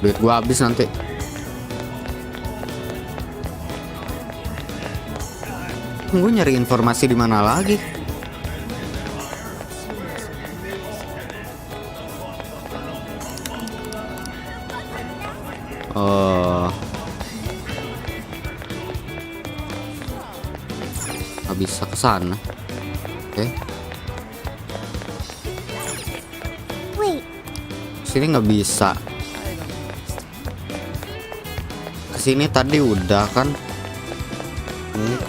A: Duit gua habis nanti. Gue nyari informasi di mana lagi? Nggak bisa ke sana. Oke. Sini nggak bisa. Kesini tadi udah kan?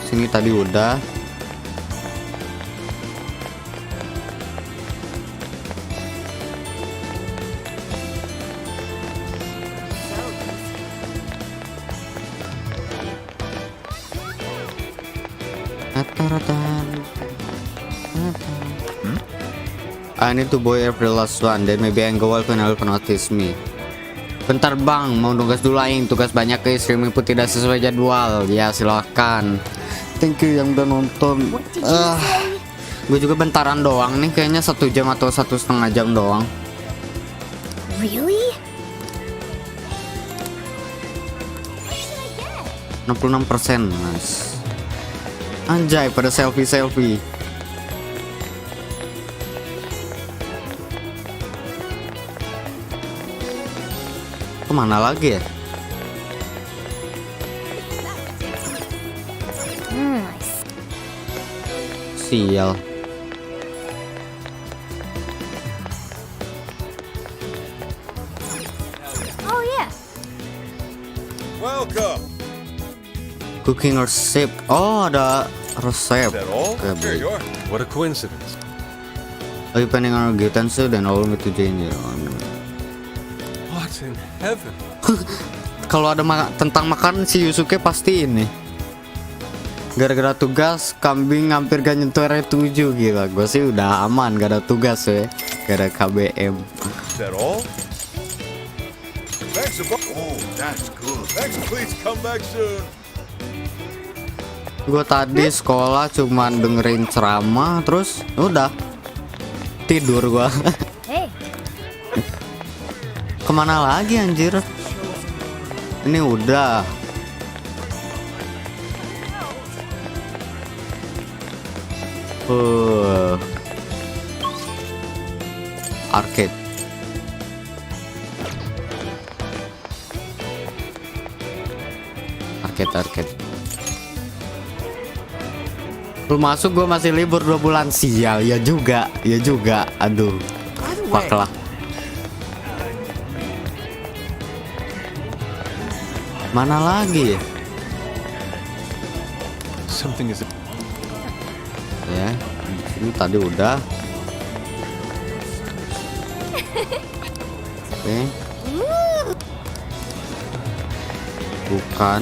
A: Sini tadi udah. I need to boy every last one, then maybe I go out when I'll notice me. Bentar bang, mau nugas dulu aing, tugas banyak ke streaming pun tidak sesuai jadwal. Ya silahkan. Thank you yang udah nonton. Gue juga bentaran doang nih, kayaknya 1 jam atau 1,5 jam doang.
I: Really?
A: 66%, nice. Anjay, pada selfie. Kemana lagi ya? Sial.
H: Oh yeah.
B: Welcome.
A: Cooking resep. Oh, ada resep.
B: Here you are.
G: What a coincidence.
A: Are you planning on getting so then all me to join you?
G: What in heaven?
A: Kalau ada tentang makan si Yusuke pasti ini. Gara-gara tugas kambing hampir gak nyentuh R7 gila. Gue sih udah aman gak ada tugas ya. Gak ada KBM.
B: Is that all? Thanks a bunch. Oh, that's good. Thanks, please come back soon.
A: Gue tadi sekolah cuman dengerin ceramah terus udah tidur gua.
I: Hey.
A: Kemana lagi anjir? Ini udah. Arcade. Lu masuk gua masih libur 2 bulan. Sial, ya juga. Aduh. Fuck lah. Mana lagi?
G: Something is
A: Ya, ini tadi udah. Oke. Bukan.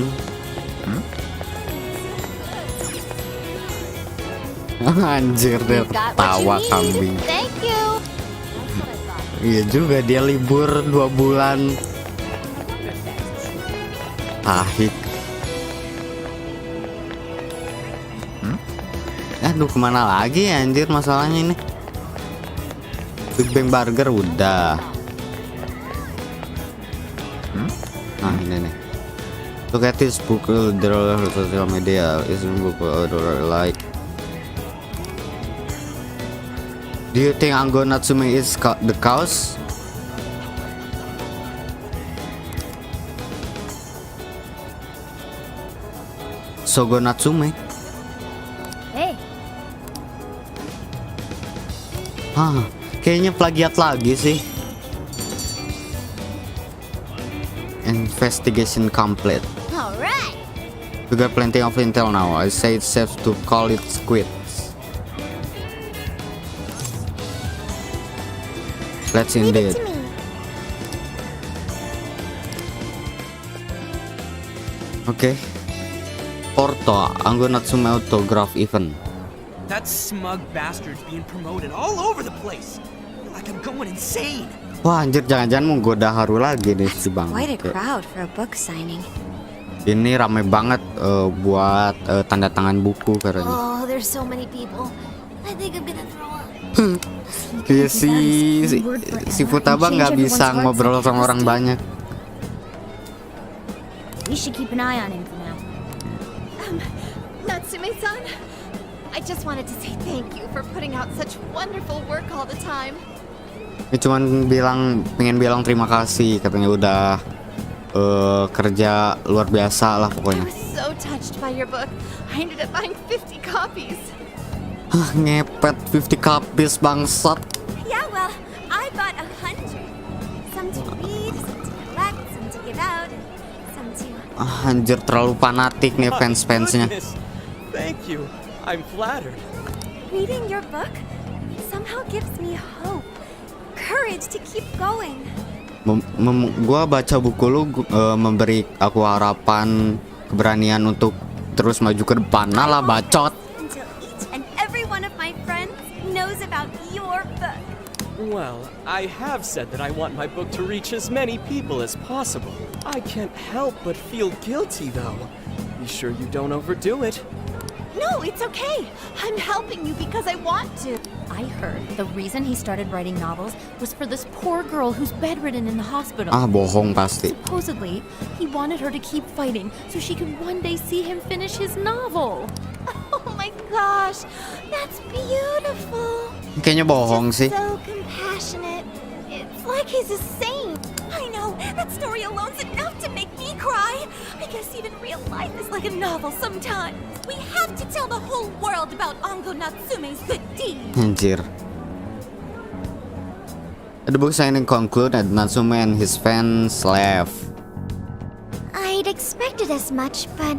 A: Anjir deh, tawa kambing.
C: Thank you.
A: Iya juga, dia libur 2 bulan. Ahik. Aduh, kemana lagi ya, anjir masalahnya ini. Big Bang Burger udah. Nah ini nih. Look at this book, there are social media, is book like. Do you think Ango Natsume is the cause? Sogo Natsume?
I: Hey,
A: Hah, kayaknya plagiat lagi sih. Investigation complete.
I: all right.
A: We got plenty of intel now. I say it's safe to call it quits. Let's
I: Leave
A: indeed.
I: it to me.
A: Okay. Porto, Ango Natsume autograph event.
D: That smug bastard's being promoted all over the place. Like I'm going insane.
A: Wah anjir, jangan-jangan menggoda Haru lagi nih si Bang.
C: Quite a crowd for a book signing.
A: Ini rame banget buat tanda tangan buku katanya.
I: Oh, there's so many people. I think I'm gonna throw up.
A: Iya si Futaba nggak bisa ngobrol sama orang banyak.
I: We should keep an eye on him for now.
H: Natsume-san, I just wanted to say thank you for putting out such wonderful work all the time.
A: Ini cuman pengen bilang terima kasih katanya, udah kerja luar biasa lah
H: I
A: pokoknya.
H: was so touched by your book. I ended up buying 50 copies.
A: Ngepet 50 copies bangsat.
H: Yeah, well, I bought 100. Some to read, some to collect, some to give out, and some to...
A: Anjir terlalu fanatik nih fans-fansnya.
M: Goodness. Thank you. I'm flattered.
H: Reading your book somehow gives me hope, courage to keep going.
A: Gua baca buku lu memberi aku harapan, keberanian untuk terus maju ke depan. Nah lah bacot.
H: Until each and every one of my friends knows about your book.
M: Well, I have said that I want my book to reach as many people as possible. I can't help but feel guilty, though. Be sure you don't overdo it.
H: No, it's okay. I'm helping you because I want to.
O: I heard the reason he started writing novels was for this poor girl who's bedridden in the hospital.
A: Bohong pasti.
O: Supposedly, he wanted her to keep fighting so she could one day see him finish his novel.
H: Oh my gosh, that's beautiful.
A: Kayaknya bohong sih.
H: So compassionate. It's like he's a saint. I know, that story alone's enough to make me cry. I guess even real life is like a novel sometimes. We have to tell the whole world about Ango Natsume's good deeds.
A: Anjir. The book signing concluded. Natsume and his fans left.
I: I'd expected as much, but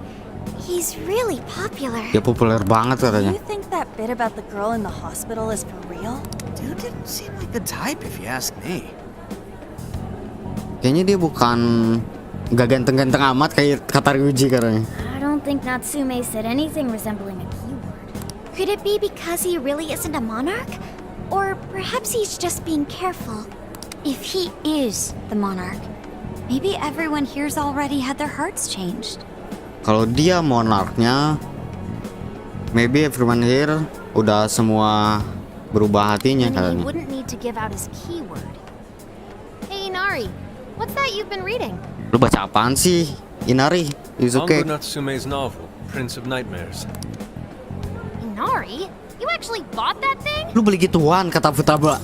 I: he's really popular.
A: Dia populer banget katanya.
H: You think that bit about the girl in the hospital is for real?
D: Dude didn't seem like the type if you ask me.
A: Kayaknya dia bukan gak ganteng-ganteng amat kayak kata Ryuji katanya.
I: I don't think Natsume said anything resembling a keyword. Could it be because he really isn't a monarch? Or perhaps he's just being careful?
C: If he is the monarch, maybe everyone here's already had their hearts changed.
A: Kalau dia monarknya, maybe everyone here udah semua berubah hatinya
J: Then he
A: katanya.
J: wouldn't need to give out his keyword. Hey, Inari, what's that you've been reading?
A: Lu baca apaan sih, Inari? It's okay.
G: Ango Natsume's novel, Prince of Nightmares.
J: Inari? You actually bought that thing?
A: Lu beli gituan kata Futaba.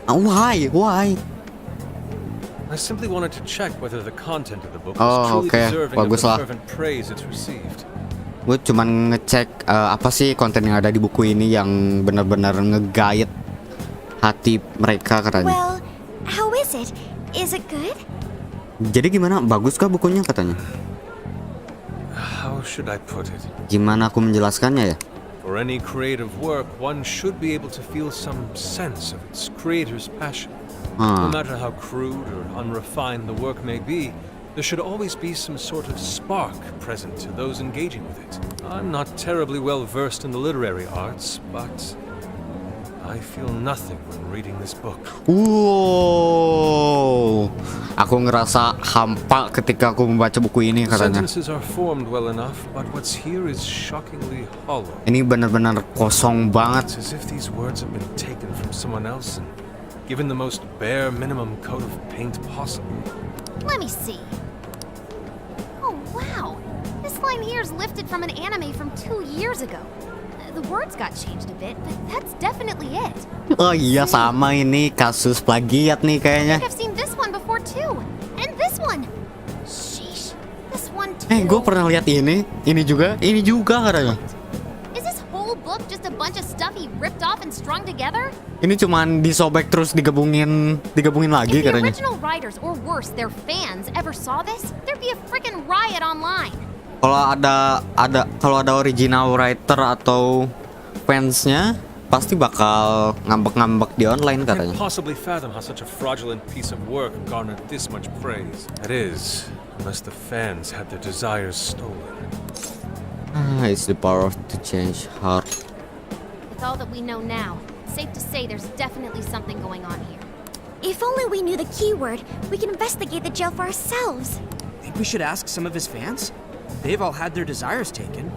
A: Why?
G: I simply wanted to check whether the content of the book
A: Oh,
G: was truly
A: okay.
G: deserving of
A: Bagus
G: the
A: lah.
G: fervent praise it's received.
A: Gue cuman ngecek apa sih konten yang ada di buku ini yang benar-benar nge-guide hati mereka katanya.
I: Well, how is it? Is it good?
A: Jadi gimana? Bagus kah bukunya katanya?
G: How should I put it?
A: Gimana aku menjelaskannya ya?
G: For any creative work, one should be able to feel some sense of its creator's passion. No matter how crude or unrefined the work may be, there should always be some sort of spark present to those engaging with it. I'm not terribly well versed in the literary arts, but I feel nothing when reading this book.
A: Wow, aku ngerasa hampa ketika aku membaca buku ini katanya.
G: Sentences are formed well enough, but what's here is shockingly hollow.
A: Ini benar-benar kosong banget.
G: It's as if these words have been taken from someone else and given the most bare minimum coat of paint possible.
J: Let me see. Oh, wow. This line here is lifted from an anime from 2 years ago. The words got changed a bit, but that's definitely it.
A: Oh iya, sama ini kasus plagiat nih kayaknya.
J: I've seen this one before too. And this one. Sheesh. This one too.
A: Gue pernah lihat ini juga katanya.
J: Is this whole book just a bunch of stuff he ripped off and strung together?
A: Ini cuman disobek terus digabungin lagi
J: If the
A: katanya.
J: original writers, or worse, their fans, ever saw this, there'd be a freaking riot online.
A: Kalau ada original writer atau fansnya, pasti bakal ngambek-ngambek di online
G: I
A: katanya.
G: can't possibly fathom how such a fraudulent piece of work garnered this much praise. That is, unless the fans had their desires stolen.
A: It's the power to change heart.
J: With all that we know now, it's safe to say there's definitely something going on here.
I: If only we knew the keyword, we can investigate the jail for ourselves.
D: Think we should ask some of his fans? They've all had their desires taken.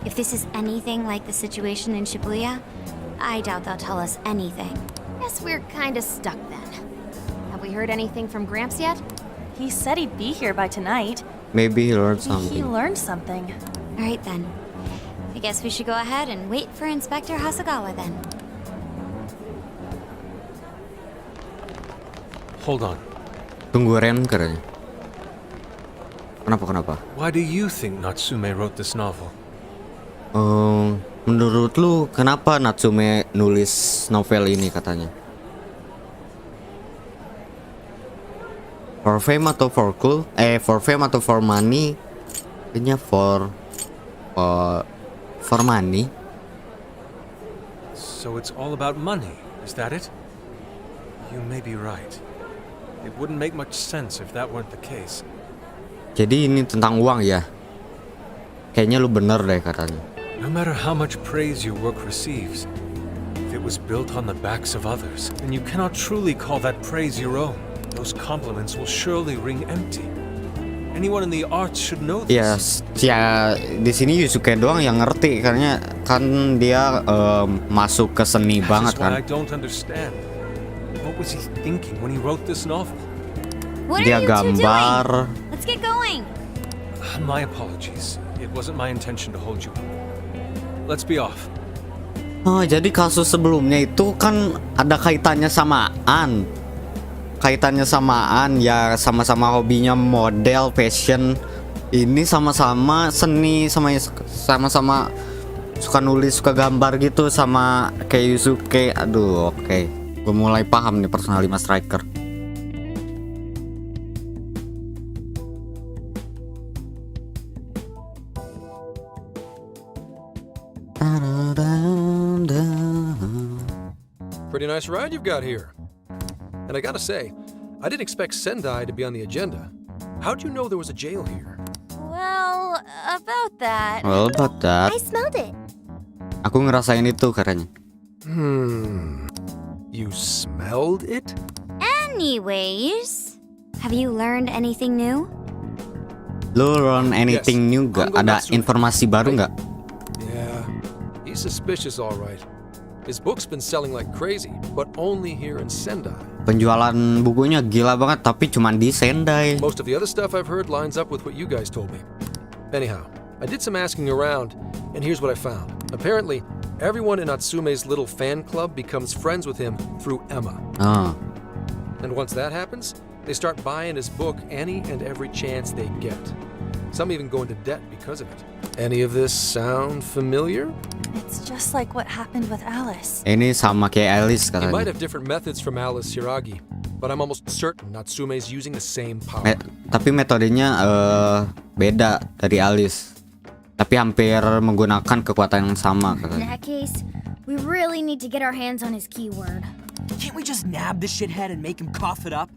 C: If this is anything like the situation in Shibuya, I doubt they'll tell us anything.
J: Guess we're kinda stuck then. Have we heard anything from Gramps yet?
O: He said he'd be here by tonight.
A: Maybe he learned
O: He
A: something.
O: learned something.
C: All right then. I guess we should go ahead and wait for Inspector Hasegawa then.
G: Hold on.
A: Tunggu Ren katanya. Kenapa?
G: Why do you think Natsume wrote this novel?
A: Menurut lu kenapa Natsume nulis novel ini katanya? For fame atau for cool? For fame atau for money? Kayaknya for money.
G: So it's all about money, is that it? You may be right. It wouldn't make much sense if that weren't the case.
A: Jadi ini tentang uang ya? Kayaknya lu bener deh katanya.
G: No matter how much praise your work receives, if it was built on the backs of others, then you cannot truly call that praise your own. Those compliments will surely ring empty. Anyone in the arts should know this.
A: Ya di sini Yusuke doang yang ngerti, karena kan dia masuk ke seni banget kan.
G: I don't understand. What was he thinking when he wrote this novel?
C: What
A: Dia
C: are you two
A: gambar.
C: doing? Let's get going.
G: My apologies. It wasn't my intention to hold you up. Let's be off.
A: Oh, jadi kasus sebelumnya itu kan ada kaitannya samaan. Ya, sama-sama hobinya model, fashion. Ini sama-sama seni, sama-sama suka nulis, suka gambar gitu sama kayak Yusuke. Aduh, oke. Gue mulai paham nih Persona 5 Striker.
F: Pretty nice ride you've got here. And I gotta say, I didn't expect Sendai to be on the agenda. How'd you know there was a jail here?
O: Well, about that.
I: I smelled it.
A: Aku ngerasain itu katanya.
F: You smelled it?
C: Anyways, have you learned anything new?
A: Lu learn anything new gak? Ada informasi baru gak?
F: Yeah, he's suspicious all right. His book's been selling like crazy, but only here in Sendai.
A: Penjualan bukunya gila banget, tapi cuma di Sendai.
F: Most of the other stuff I've heard lines up with what you guys told me. Anyhow, I did some asking around, and here's what I found. Apparently, everyone in Natsume's little fan club becomes friends with him through Emma. And once that happens, they start buying his book any and every chance they get. Some even go into debt because of it. Any of this sound familiar?
O: It's just like what happened with Alice.
A: Ini sama kayak Alice
F: He might
A: katanya.
F: have different methods from Alice Hiragi, but I'm almost certain Natsume's using the same power.
A: Tapi metodenya beda dari Alice. Tapi hampir menggunakan kekuatan yang sama.
I: In that case, we really need to get our hands on his keyword.
D: Can't we just nab this shithead and make him cough it up?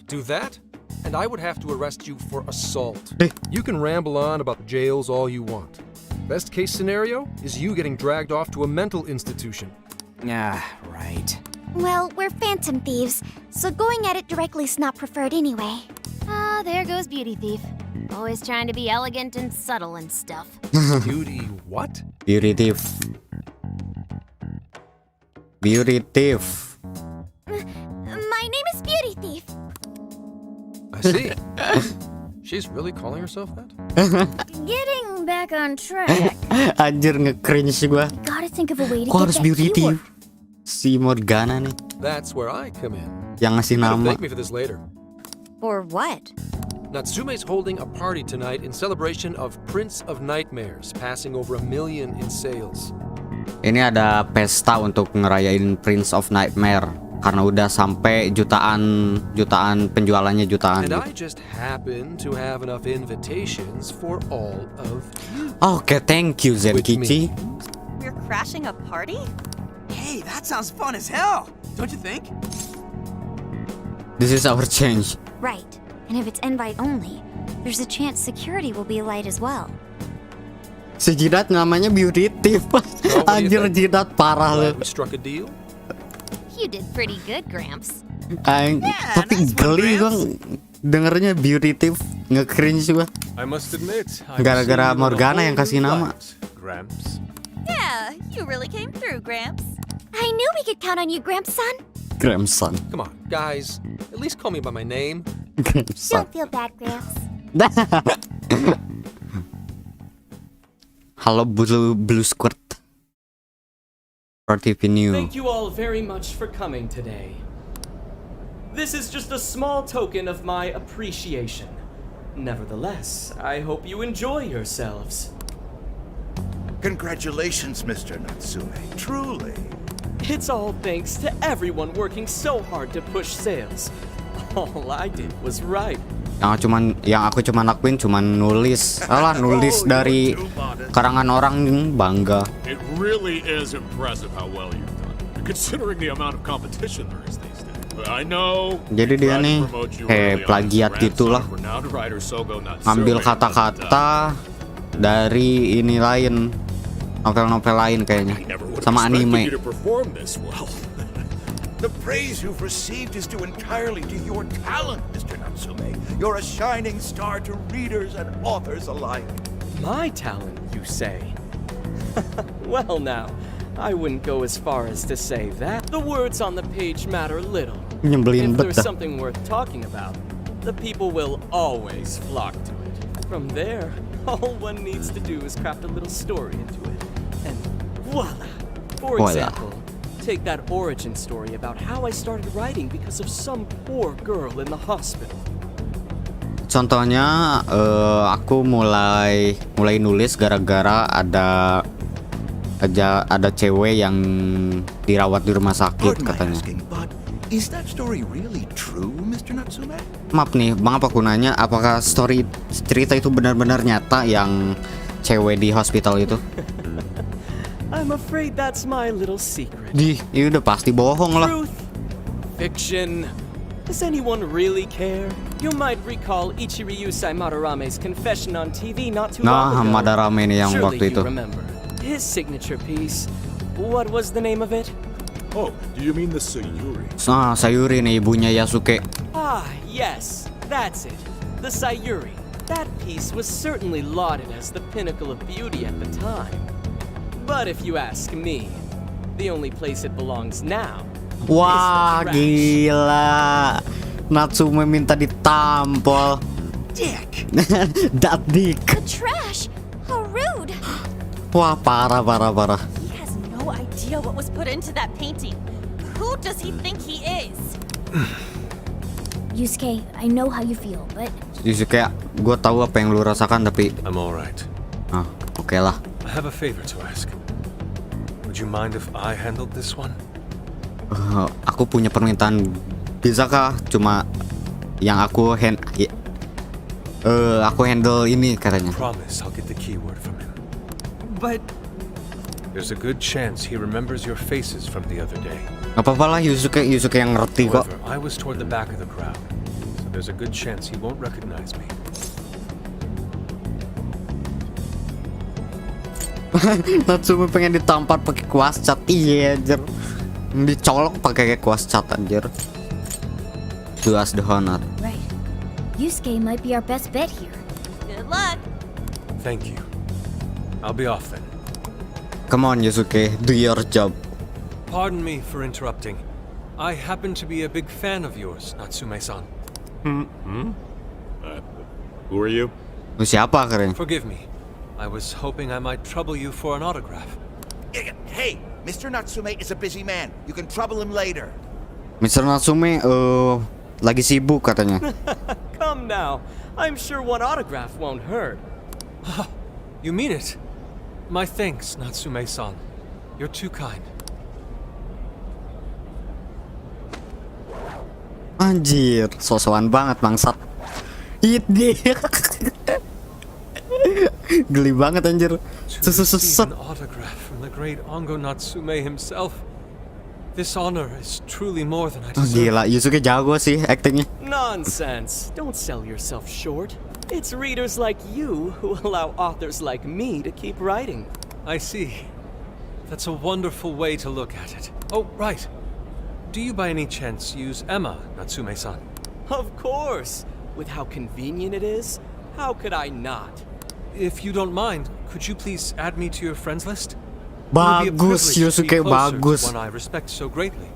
F: Do that? And I would have to arrest you for assault. You can ramble on about jails all you want. Best case scenario is you getting dragged off to a mental institution.
D: Yeah, right.
H: Well, we're phantom thieves, so going at it directly is not preferred anyway.
J: Ah, there goes Beauty Thief. Always trying to be elegant and subtle and stuff.
F: Beauty what?
A: Beauty thief. Beauty thief.
H: My name is Beauty Thief.
F: I see. She's really calling herself that?
I: Getting back on track.
A: Anjir nge-cringe gua.
I: Gotta think of a way to
A: Kok
I: get
A: harus
I: that
A: beauty
I: keyword.
A: thief? Si Morgana nih.
F: That's where I come in.
A: Yang ngasih
F: You gotta
A: nama.
F: thank me for this later.
C: For what?
F: Natsume's holding a party tonight in celebration of Prince of Nightmares, passing over 1 million in sales.
A: Ini ada pesta untuk ngerayain Prince of Nightmare karena udah sampai jutaan penjualannya jutaan.
F: And I just happen to have enough invitations for all of you.
A: Oke, thank you Zenkichi.
P: We're crashing a party?
D: Hey, that sounds fun as hell, don't you think?
A: This is our change.
C: Right. And if it's invite only, there's a chance security will be light as well.
A: Si Jidat namanya beauty thief. Anjir Jidat parah lu.
F: We struck a deal?
J: You did pretty good, Gramps.
A: Tapi geli gua dengernya beauty thief, nge-cringe gua.
G: I must admit,
A: Gara-gara Morgana yang kasih nama.
G: Gramps.
P: Yeah, you really came through, Gramps.
H: I knew we could count on you, Gramps-son.
A: Gramson.
F: Come on, guys. At least call me by my name.
A: Gramson.
H: Don't feel bad, Gramps.
A: Halo Blue Squirt. TV New.
M: Thank you all very much for coming today. This is just a small token of my appreciation. Nevertheless, I hope you enjoy yourselves.
B: Congratulations, Mr. Natsume. Truly.
M: It's all thanks to everyone working so hard to push sales. All I did was write.
A: Yang aku cuman lakuin cuman nulis. Nulis dari karangan orang, bangga.
L: It really is impressive how well you've done, considering the amount of competition there is these days. I know.
A: Jadi dia nih plagiat gitulah. Ambil kata-kata dari ini lain, novel-novel lain kayaknya, sama anime.
B: The praise you've received is due entirely to your talent, Mr. Natsume. You're a shining star to readers and authors alike.
M: My talent, you say? Well now, I wouldn't go as far as to say that. The words on the page matter little. If there's something worth talking about, the people will always flock to it. From there, all one needs to do is craft a little story into it. And voila! For example, take that origin story about how I started writing because of some poor girl in the hospital.
A: Contohnya aku mulai nulis gara-gara ada cewek yang dirawat di rumah sakit katanya.
B: Is that story really true, Mr. Natsume?
A: Maaf nih, Bang, apa aku nanya, apakah cerita itu benar-benar nyata yang cewek di hospital itu?
M: I'm afraid that's my little secret.
A: Ini udah pasti bohong lah.
M: Truth, fiction. Does anyone really care? You might recall Ichiryu-sai Madarame's confession on TV not too long ago.
A: Madarame nih yang
M: Surely
A: waktu itu.
M: You remember his signature piece. What was the name of it?
L: Oh, do you mean the Sayuri?
A: Sayuri nih, ibunya Yasuke.
M: Ah, yes, that's it. The Sayuri. That piece was certainly lauded as the pinnacle of beauty at the time. But if you ask me, the only place it belongs now.
A: Wah, gila. Natsume minta ditampol.
D: Dick.
A: That dick.
H: The trash. How rude.
A: Wah, parah.
P: He has no idea what was put into that painting. Who does he think he is?
I: Yusuke, I know how you feel, but...
A: Yusuke, gue tahu apa yang lu rasakan, tapi...
G: I'm alright.
A: Oke lah.
G: I have a favor to ask. Would you mind if I handled this one?
A: Aku punya permintaan Bisakah cuma yang aku handle ini katanya.
G: Promise I'll get the keyword from him.
D: But
G: there's a good chance he remembers your faces from the other day.
A: Gak apa-apa lah, Yusuke yang ngerti kok.
G: However, I was toward the back of the crowd, so there's a good chance he won't recognize me.
A: Natsume pengen ditampar pakai kuas cat. Iya anjir. Dicolok pakai kuas cat anjir. Do us the honor.
I: Right. Yusuke might be our best bet here.
P: Good luck.
G: Thank you. I'll be off then.
A: Come on, Yusuke, do your job.
G: Pardon me for interrupting. I happen to be a big fan of yours, Natsume-san.
N: Who are you?
A: Lu siapa keren?
G: Forgive me. I was hoping I might trouble you for an autograph.
B: Hey, Mr. Natsume is a busy man. You can trouble him later.
A: Mr. Natsume lagi sibuk katanya.
M: Come now. I'm sure one autograph won't hurt.
G: You mean it? My thanks, Natsume-san. You're too kind.
A: Anjir, sosokan banget bangsat. Dia. Geli banget anjir.
G: Receive an autograph from the great Ongo Natsume himself. This honor is truly more than I deserve.
A: Gila, Yusuke jago sih actingnya.
M: Nonsense. Don't sell yourself short. It's readers like you who allow authors like me to keep writing.
G: I see. That's a wonderful way to look at it. Oh, right. Do you by any chance use Emma, Natsume-san?
M: Of course. With how convenient it is, how could I not?
G: If you don't mind, could you please add me to your friends list?
A: Bagus, Yusuke, bagus.
G: One I respect so greatly.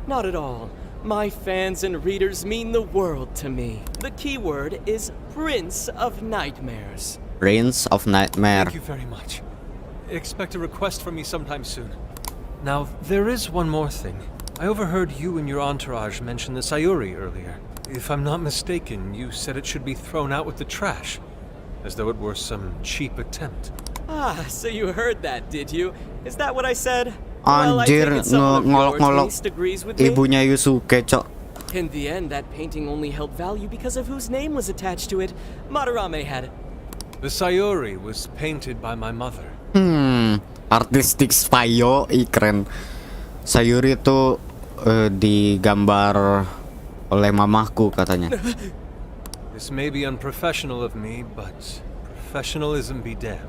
M: Not at all. My fans and readers mean the world to me. The keyword is Prince of Nightmares.
A: Prince of Nightmare.
G: Thank you very much. Expect a request from me sometime soon. Now, there is one more thing. I overheard you and your entourage mention the Sayuri earlier. If I'm not mistaken, you said it should be thrown out with the trash, as though it were some cheap attempt.
M: Ah, so you heard that, did you? Is that what I said?
A: Anjir, ngolok-ngolok ibunya Yusuke, cok.
M: In the end, that painting only held value because of whose name was attached to it. Madarame had it.
G: The Sayuri was painted by my mother.
A: Artistic style, keren. Sayuri itu digambar oleh mamahku katanya.
G: This may be unprofessional of me, but professionalism be damned.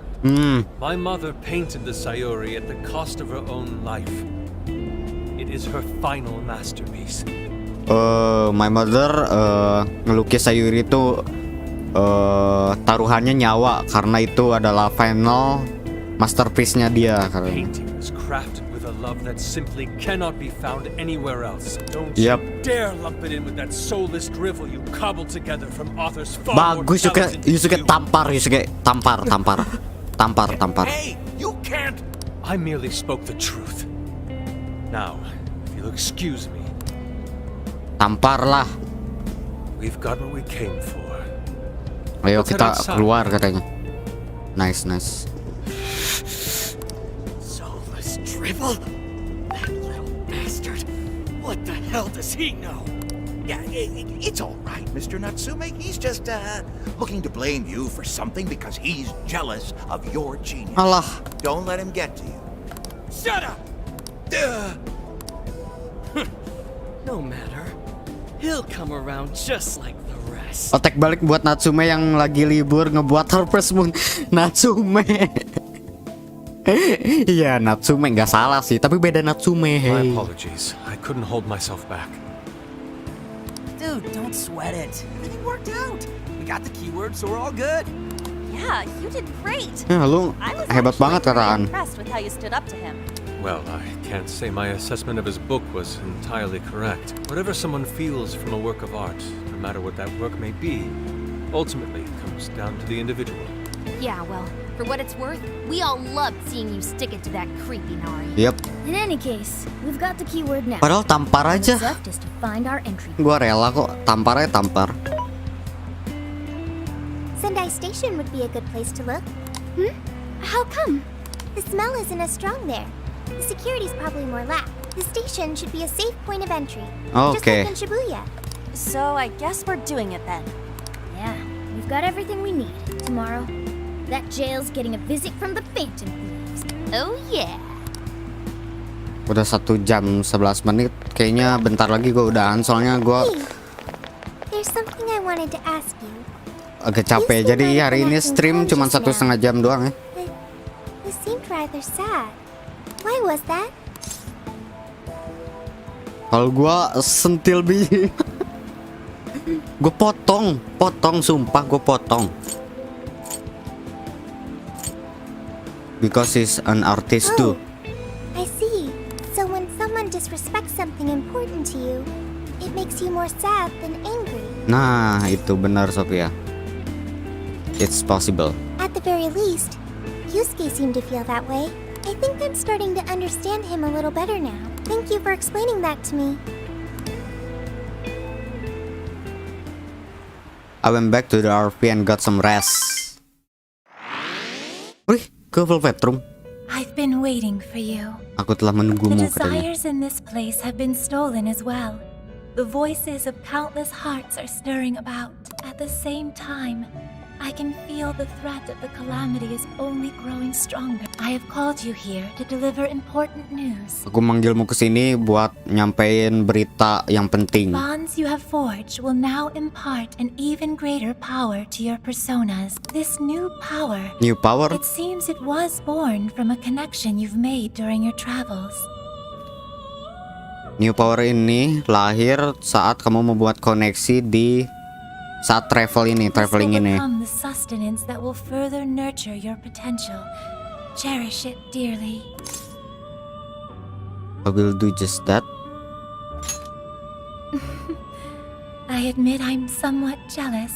G: My mother painted the Sayuri at the cost of her own life. It is her final masterpiece.
A: My mother ngelukis Sayuri itu taruhannya nyawa karena itu adalah final masterpiece-nya dia.
G: Painting is crafted with a love that simply cannot be found anywhere else. Don't you dare lump it in with that soulless drivel you cobbled together from authors far more talented than you.
A: Yusuke tampar, Yusuke tampar. Tampar.
B: Hey, you can't.
G: I merely spoke the truth. Now, if you'll excuse me.
A: Tampar lah.
G: We've got what we came for.
A: Ayo kita keluar katanya. Nice.
M: Soulless drivel? That little bastard. What the hell does he know?
B: Yeah, it's all right, Mr. Natsume. He's just looking to blame you for something because he's jealous of your genius.
A: Alah.
B: Don't let him get to you.
M: Shut up! No matter. He'll come around just like the rest.
A: Otek balik buat Natsume yang lagi libur ngebuat Harvest Moon. Natsume. Iya, Natsume nggak salah sih, tapi beda Natsume.
G: My apologies. I couldn't hold myself back.
D: Dude, don't sweat it. Everything worked out. We got the keyword, so we're all good.
P: Yeah, you did great.
A: Ya, lu hebat banget kataan.
P: Impressed with how you stood up to him.
G: Well, I can't say my assessment of his book was entirely correct. Whatever someone feels from a work of art, no matter what that work may be, ultimately comes down to the individual.
J: Yeah, well, for what it's worth, we all loved seeing you stick it to that creepy Nari.
A: Yep.
I: In any case, we've got the keyword now.
A: Padahal tampar aja.
I: What's left is to find our entry.
A: Gua rela kok, tamparnya tampar.
H: Sendai Station would be a good place to look. How come? The smell isn't as strong there. The security's probably more lax.
I: The station should be a safe point of entry.
A: Okay.
I: Just like in Shibuya.
P: So I guess we're doing it then.
I: Yeah, we've got everything we need. Tomorrow, that jail's getting a visit from the Phantom Thieves.
P: Oh yeah.
A: Udah 1 jam 11 menit. Kayaknya bentar lagi gue udahan. Soalnya gue
I: There's something I wanted to ask you.
A: agak capek. Jadi hari ini stream cuma 1,5 jam doang ya.
I: You seemed rather sad. Why was that?
A: Kalau gue sentil biji. Gue potong, sumpah gue potong. Because he's an artist too.
I: I see. So when someone disrespects something important to you, it makes you more sad than angry.
A: Nah, itu benar Sophia. It's possible.
I: At the very least, Yusuke seemed to feel that way. I think I'm starting to understand him a little better now. Thank you for explaining that to me.
A: I went back to the RV and got some rest. Wih, ke Velvet Room.
Q: I've been waiting for you.
A: Aku telah menunggumu
Q: The
A: katanya.
Q: desires in this place have been stolen as well. The voices of countless hearts are stirring about. At the same time, I can feel the threat of the calamity is only growing stronger. I have called you here to deliver important news.
A: Aku manggilmu ke sini buat nyampein berita yang penting.
Q: Bonds you have forged will now impart an even greater power to your personas. This new power.
A: New power?
Q: It seems it was born from a connection you've made during your travels.
A: New power ini lahir saat kamu membuat koneksi di saat traveling ini.
Q: Become the sustenance that will further nurture your potential. Cherish it dearly.
A: I will do just that.
Q: I admit I'm somewhat jealous.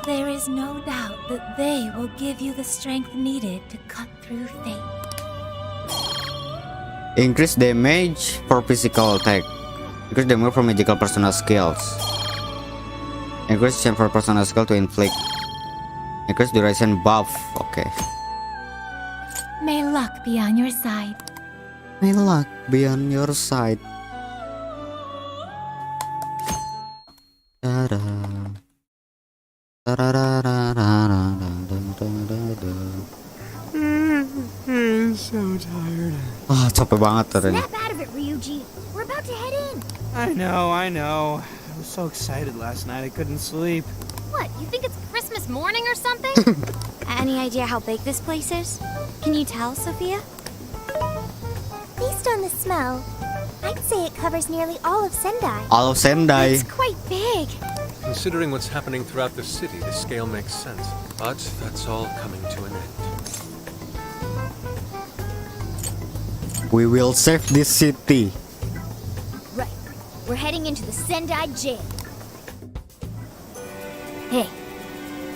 Q: There is no doubt that they will give you the strength needed to cut through fate.
A: Increase damage for physical attack. Increase damage for magical personal skills. Increase chance for personal skill to inflict. Increase duration buff. Okay.
Q: May luck be on your side.
A: May luck be on your side. Da-da.
D: I'm so tired.
A: Capek banget tadi.
I: Snap out of it, Ryuji. We're about to head in.
D: I know. I was so excited last night I couldn't sleep.
J: What, you think it's Christmas morning or something?
C: Any idea how big this place is? Can you tell, Sophia?
I: Based on the smell, I'd say it covers nearly all of Sendai.
A: All of Sendai.
C: It's quite big.
G: Considering what's happening throughout the city, the scale makes sense. But that's all coming to an end.
A: We will save this city.
I: Right. We're heading into the Sendai jail. Hey.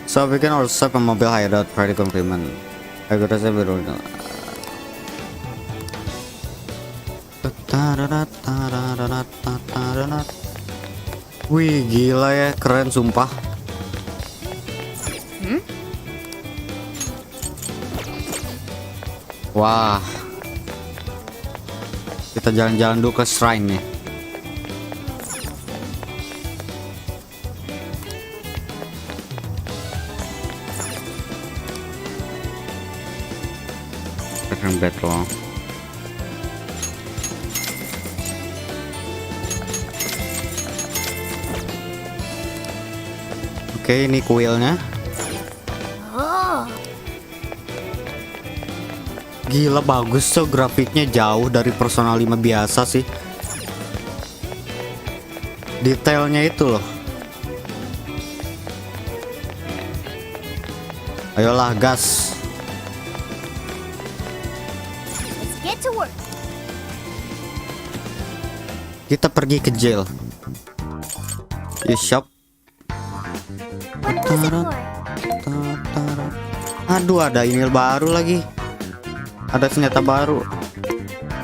A: So we can also save a mobile hideout for the compliment. I got to save it. Wih, gila ya, keren sumpah. Wah. Kita jalan-jalan dulu ke shrine nih. Battle. Oke, ini kuilnya. Gila bagus tuh, grafiknya jauh dari Persona 5 biasa sih. Detailnya itu loh. Ayolah gas.
I: Get to work.
A: Kita pergi ke jail. You shop.
I: What was it for?
A: Aduh, ada email baru lagi. Ada senjata baru.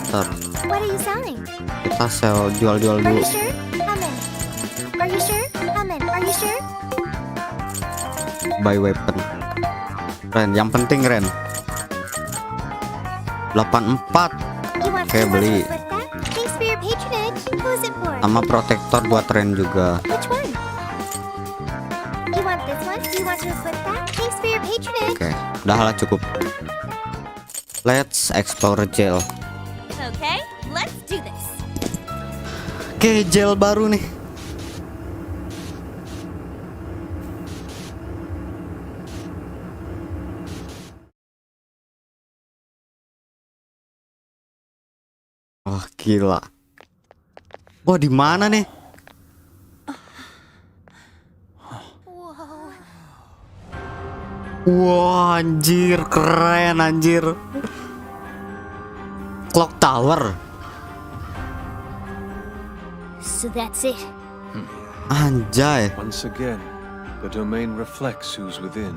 A: Bentar.
I: What are you selling?
A: Kita sell, jual-jual
I: Are
A: dulu.
I: you sure? How many? Are you sure? How many? Are you sure?
A: Buy weapon. Ren, yang penting Ren. 84.
I: You
A: Oke, beli.
H: Thanks for your patronage. Who's it for?
A: Sama protektor buat Ren juga.
H: Which one? You want this one? Do you want to equip that? Thanks for your patronage.
A: Oke, udah lah cukup. Let's explore jail.
P: Okay, let's do this.
A: Oke, jail baru nih. Wah, gila. Wah, di mana nih? Wah, anjir, keren anjir. Clock Tower.
I: So that's it.
A: Anjay.
G: Once again, the domain reflects who's within.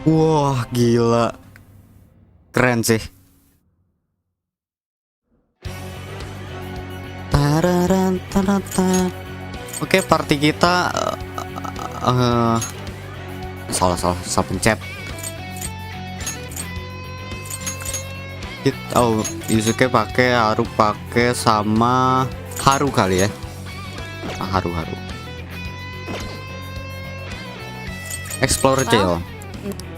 A: Wah, gila. Keren sih. Oke, party kita salah pencet. Oh, Yusuke pakai, Haru pakai, sama Haru kali ya. Haru. Explore jail.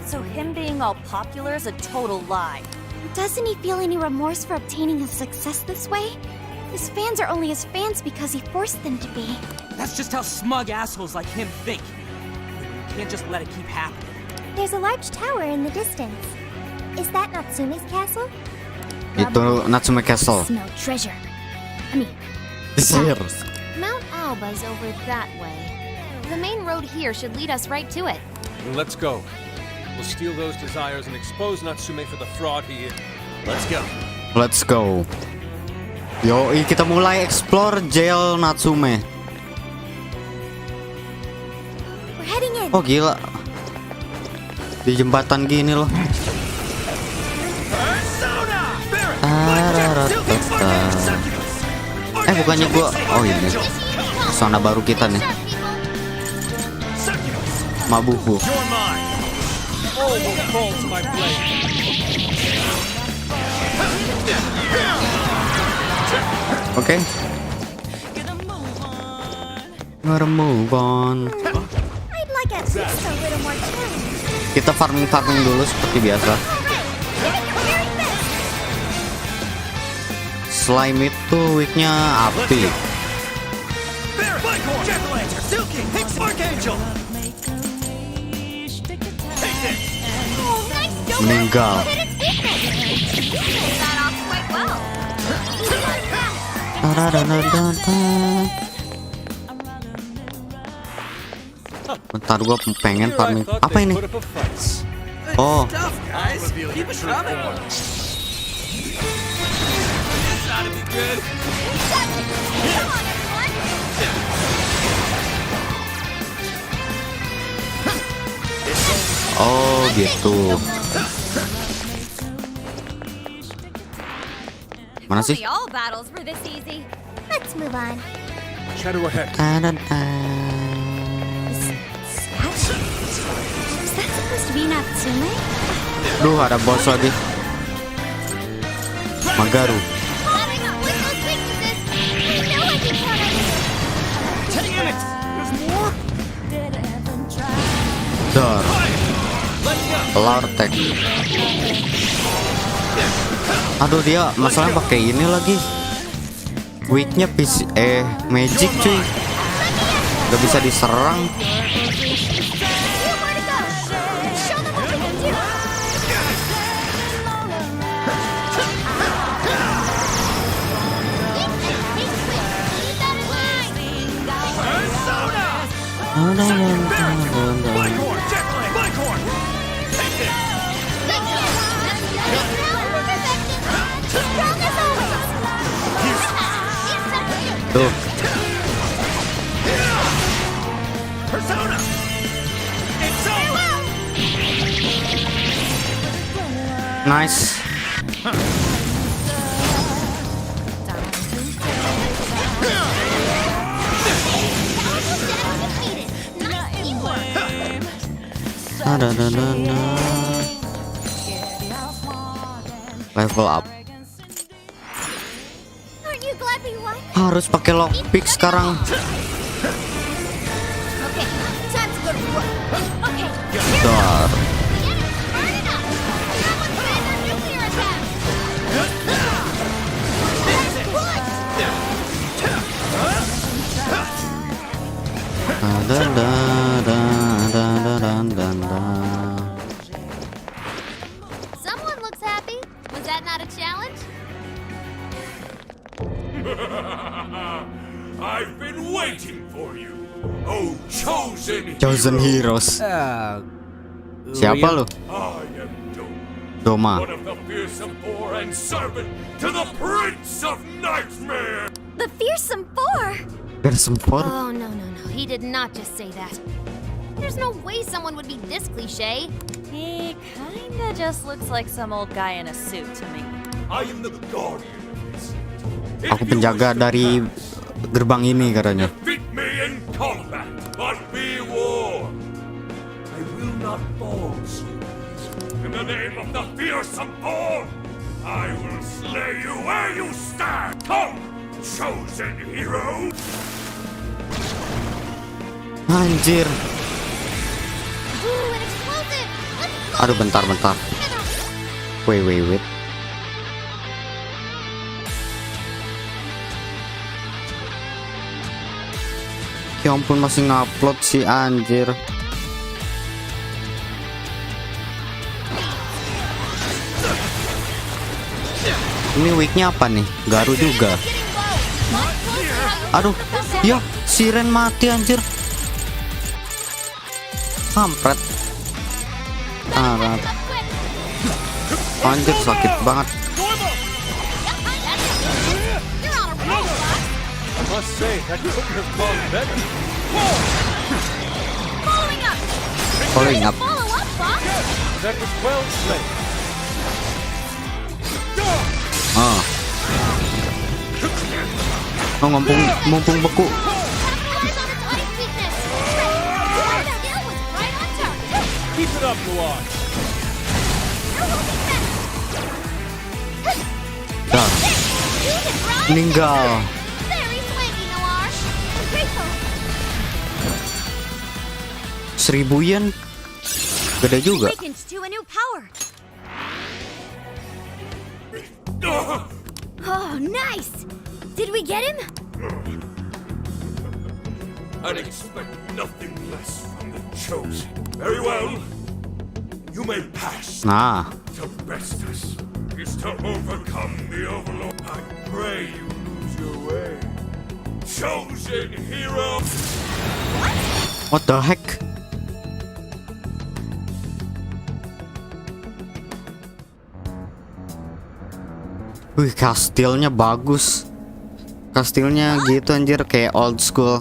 P: So him being all popular is a total lie.
C: Doesn't he feel any remorse for obtaining his success this way? His fans are only his fans because he forced them to be.
D: That's just how smug assholes like him think. You can't just let it keep happening.
H: There's a large tower in the distance. Is that Natsume's castle?
A: Itu Natsume Castle.
I: Smell treasure. I mean,
J: Mount Alba's over that way. The main road here should lead us right to it.
G: Then let's go. We'll steal those desires and expose Natsume for the fraud he is.
N: Let's go.
A: Yoi, kita mulai explore jail Natsume.
H: We're heading in.
A: Oh, gila. Di jembatan gini loh. Bukannya gua. Oh, ini zona baru kita nih. Mabuku. Oke. Gotta move on.
H: I'd like at least a little more challenge.
A: Kita farming dulu seperti biasa. Slime itu weaknya api. Meninggal. Bentar, gua pengen farming. Apa ini? Oh. Oh, gitu. Mana sih?
H: All battles were this easy. Let's move on.
G: Shadow ahead.
C: Is that supposed to be Natsume?
A: Duh, ada bos lagi. Magaru. Dar. Lartek. Aduh, dia masalahnya pakai ini lagi. Weaknya magic cuy. Gak bisa diserang. Tuh. Nice. Level up.
H: Aren't you glad we won?
A: Harus pakai lockpick sekarang.
H: Okay, time to go to work. Okay.
A: Dar.
H: Burn it up. Someone plan their nuclear attack.
J: Someone looks happy. Was that not a challenge?
B: I've been waiting for you. Oh,
A: Chosen heroes. Siapa lu?
B: I am
A: Doma.
B: one of the fearsome four and servant to the Prince of Nightmare.
H: The fearsome four.
A: Fearsome four?
J: Oh, no. He did not just say that. There's no way someone would be this cliche.
P: He kinda just looks like some old guy in a suit to me.
B: I am the guardian of this.
A: Aku penjaga dari gerbang ini katanya.
B: Defeat me in combat, but be warned. I will not fall soon. In the name of the fearsome four, I will slay you where you stand. Come, chosen hero.
A: Anjir.
J: Ooh, an explosive! Let's blow
A: Aduh,
J: it
A: bentar.
J: up.
A: Wait. Ya ampun, masih ngupload sih anjir. Ini wignya apa nih? Garu juga. Aduh, ya siren mati anjir. Kampret. Anjir sakit banget.
G: I must say, that couldn't have gone better.
A: Following up.
G: That was well played.
A: Oh, mumpung beku.
G: Keep it up, Noir.
A: Dah. Meninggal.
J: Very swanky, Noir. I'm grateful.
A: 1000 yen. Gede juga.
H: Awakens to a new power. Oh, nice! Did we get him?
B: I'd expect nothing less from the chosen. Very well. You may pass.
A: Nah.
B: To best us is to overcome the Overlord. I pray you lose your way. Chosen hero.
A: What the heck? Wih, kastilnya bagus. Kastilnya gitu anjir, kayak old school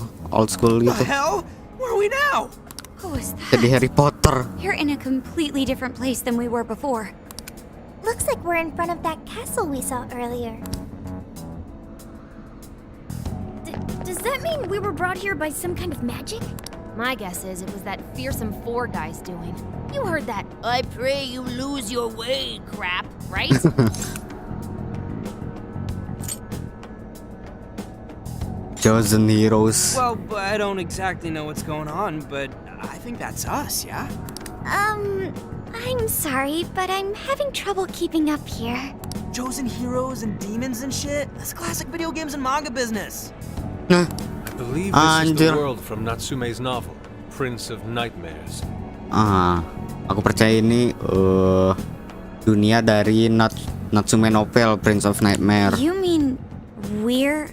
A: gitu.
D: Hell? Where are we now?
C: Who is that?
A: Jadi Harry Potter.
C: You're in a completely different place than we were before.
I: Looks like we're in front of that castle we saw earlier.
H: Does that mean we were brought here by some kind of magic?
J: My guess is it was that fearsome four guy's doing. You heard that "I pray you lose your way" crap, right?
A: Chosen heroes.
D: Well, I don't exactly know what's going on, but I think that's us, yeah?
I: I'm sorry, but I'm having trouble keeping up here.
D: Chosen heroes and demons and shit? That's classic video games and manga business.
G: I believe this is
A: Anjir.
G: the world from Natsume's novel, Prince of Nightmares.
A: Aku percaya ini dunia dari Natsume novel Prince of Nightmare.
C: You mean we're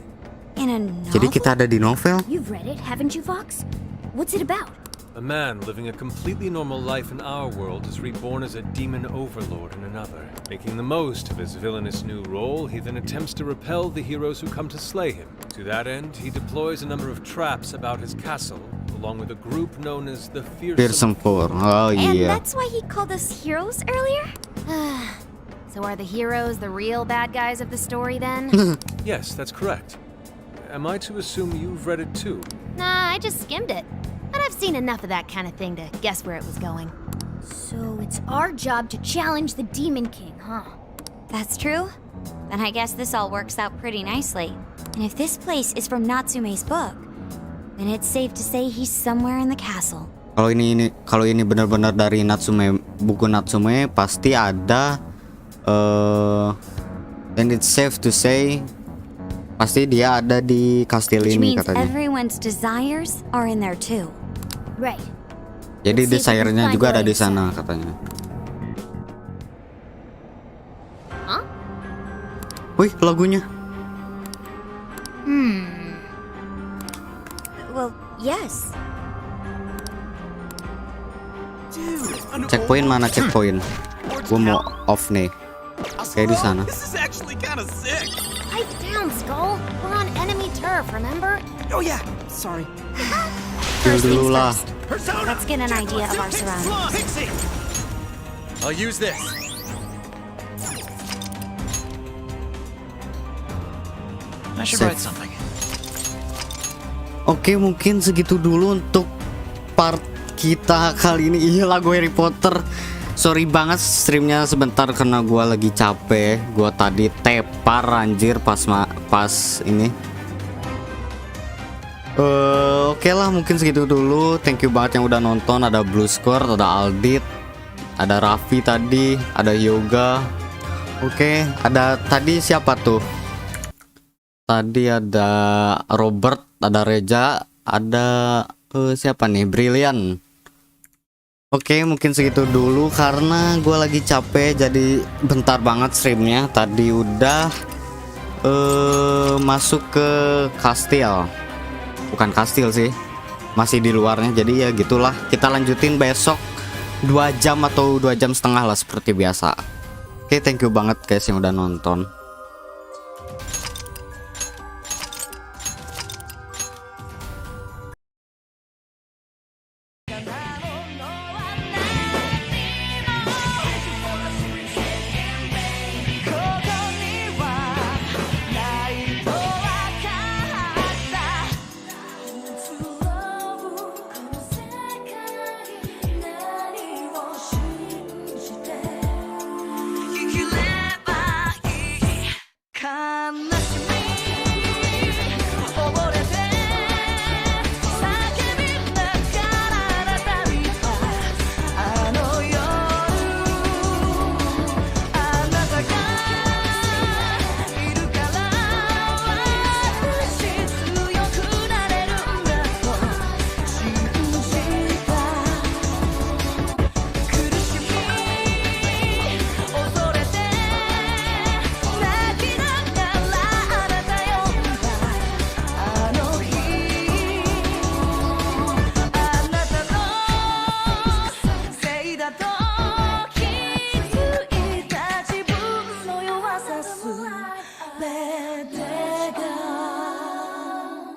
C: in a novel?
A: Jadi kita ada di novel?
H: You've read it, haven't you, Fox? What's it about?
G: A man living a completely normal life in our world is reborn as a demon overlord in another. Making the most of his villainous new role, he then attempts to repel the heroes who come to slay him. To that end, he deploys a number of traps about his castle, along with a group known as the
A: Fearsome Four. Oh
H: And
A: iya.
H: that's why he called us heroes earlier?
J: So are the heroes the real bad guys of the story then?
G: Yes, that's correct. Am I to assume you've read it too?
J: Nah, I just skimmed it. But I've seen enough of that kind of thing to guess where it was going.
H: So it's our job to challenge the Demon King, huh?
C: That's true? Then I guess this all works out pretty nicely. And if this place is from Natsume's book, then it's safe to say he's somewhere in the castle.
A: Kalau ini benar-benar dari Natsume, buku Natsume, pasti ada. And it's safe to say pasti dia ada di kastil
C: Which
A: ini
C: means
A: katanya.
C: everyone's desires are in there too.
I: Right.
A: Jadi
I: Let's see if we can
A: desire-nya
I: find
A: juga ada
I: Kalian.
A: di sana katanya.
J: Huh?
A: Wih, lagunya.
C: Well, yes.
A: Checkpoint mana checkpoint? Gue mau off nih. Kayak di sana.
D: This is actually kind of sick.
H: Pipe down, Skull. We're on enemy turf, remember?
D: Oh yeah, sorry.
A: Kill dulu lah.
C: Let's get an idea of our surroundings.
M: I'll use this.
R: I should
A: Save.
R: write something.
A: Oke, mungkin segitu dulu untuk part kita kali ini. Iya, lagu Harry Potter. Sorry banget streamnya sebentar karena gua lagi capek. Gua tadi tepar anjir pas ini. Oke lah, mungkin segitu dulu. Thank you banget yang udah nonton. Ada Blue Score, ada Aldit, ada Raffi tadi, ada Yoga. Oke, ada tadi siapa tuh? Tadi ada Robert, ada Reja, ada siapa nih? Brilliant. Oke, mungkin segitu dulu karena gue lagi capek, jadi bentar banget streamnya. Tadi udah masuk ke kastil, bukan kastil sih, masih di luarnya. Jadi ya gitulah, kita lanjutin besok 2 jam atau 2 jam setengah lah seperti biasa. Oke, thank you banget guys yang udah nonton.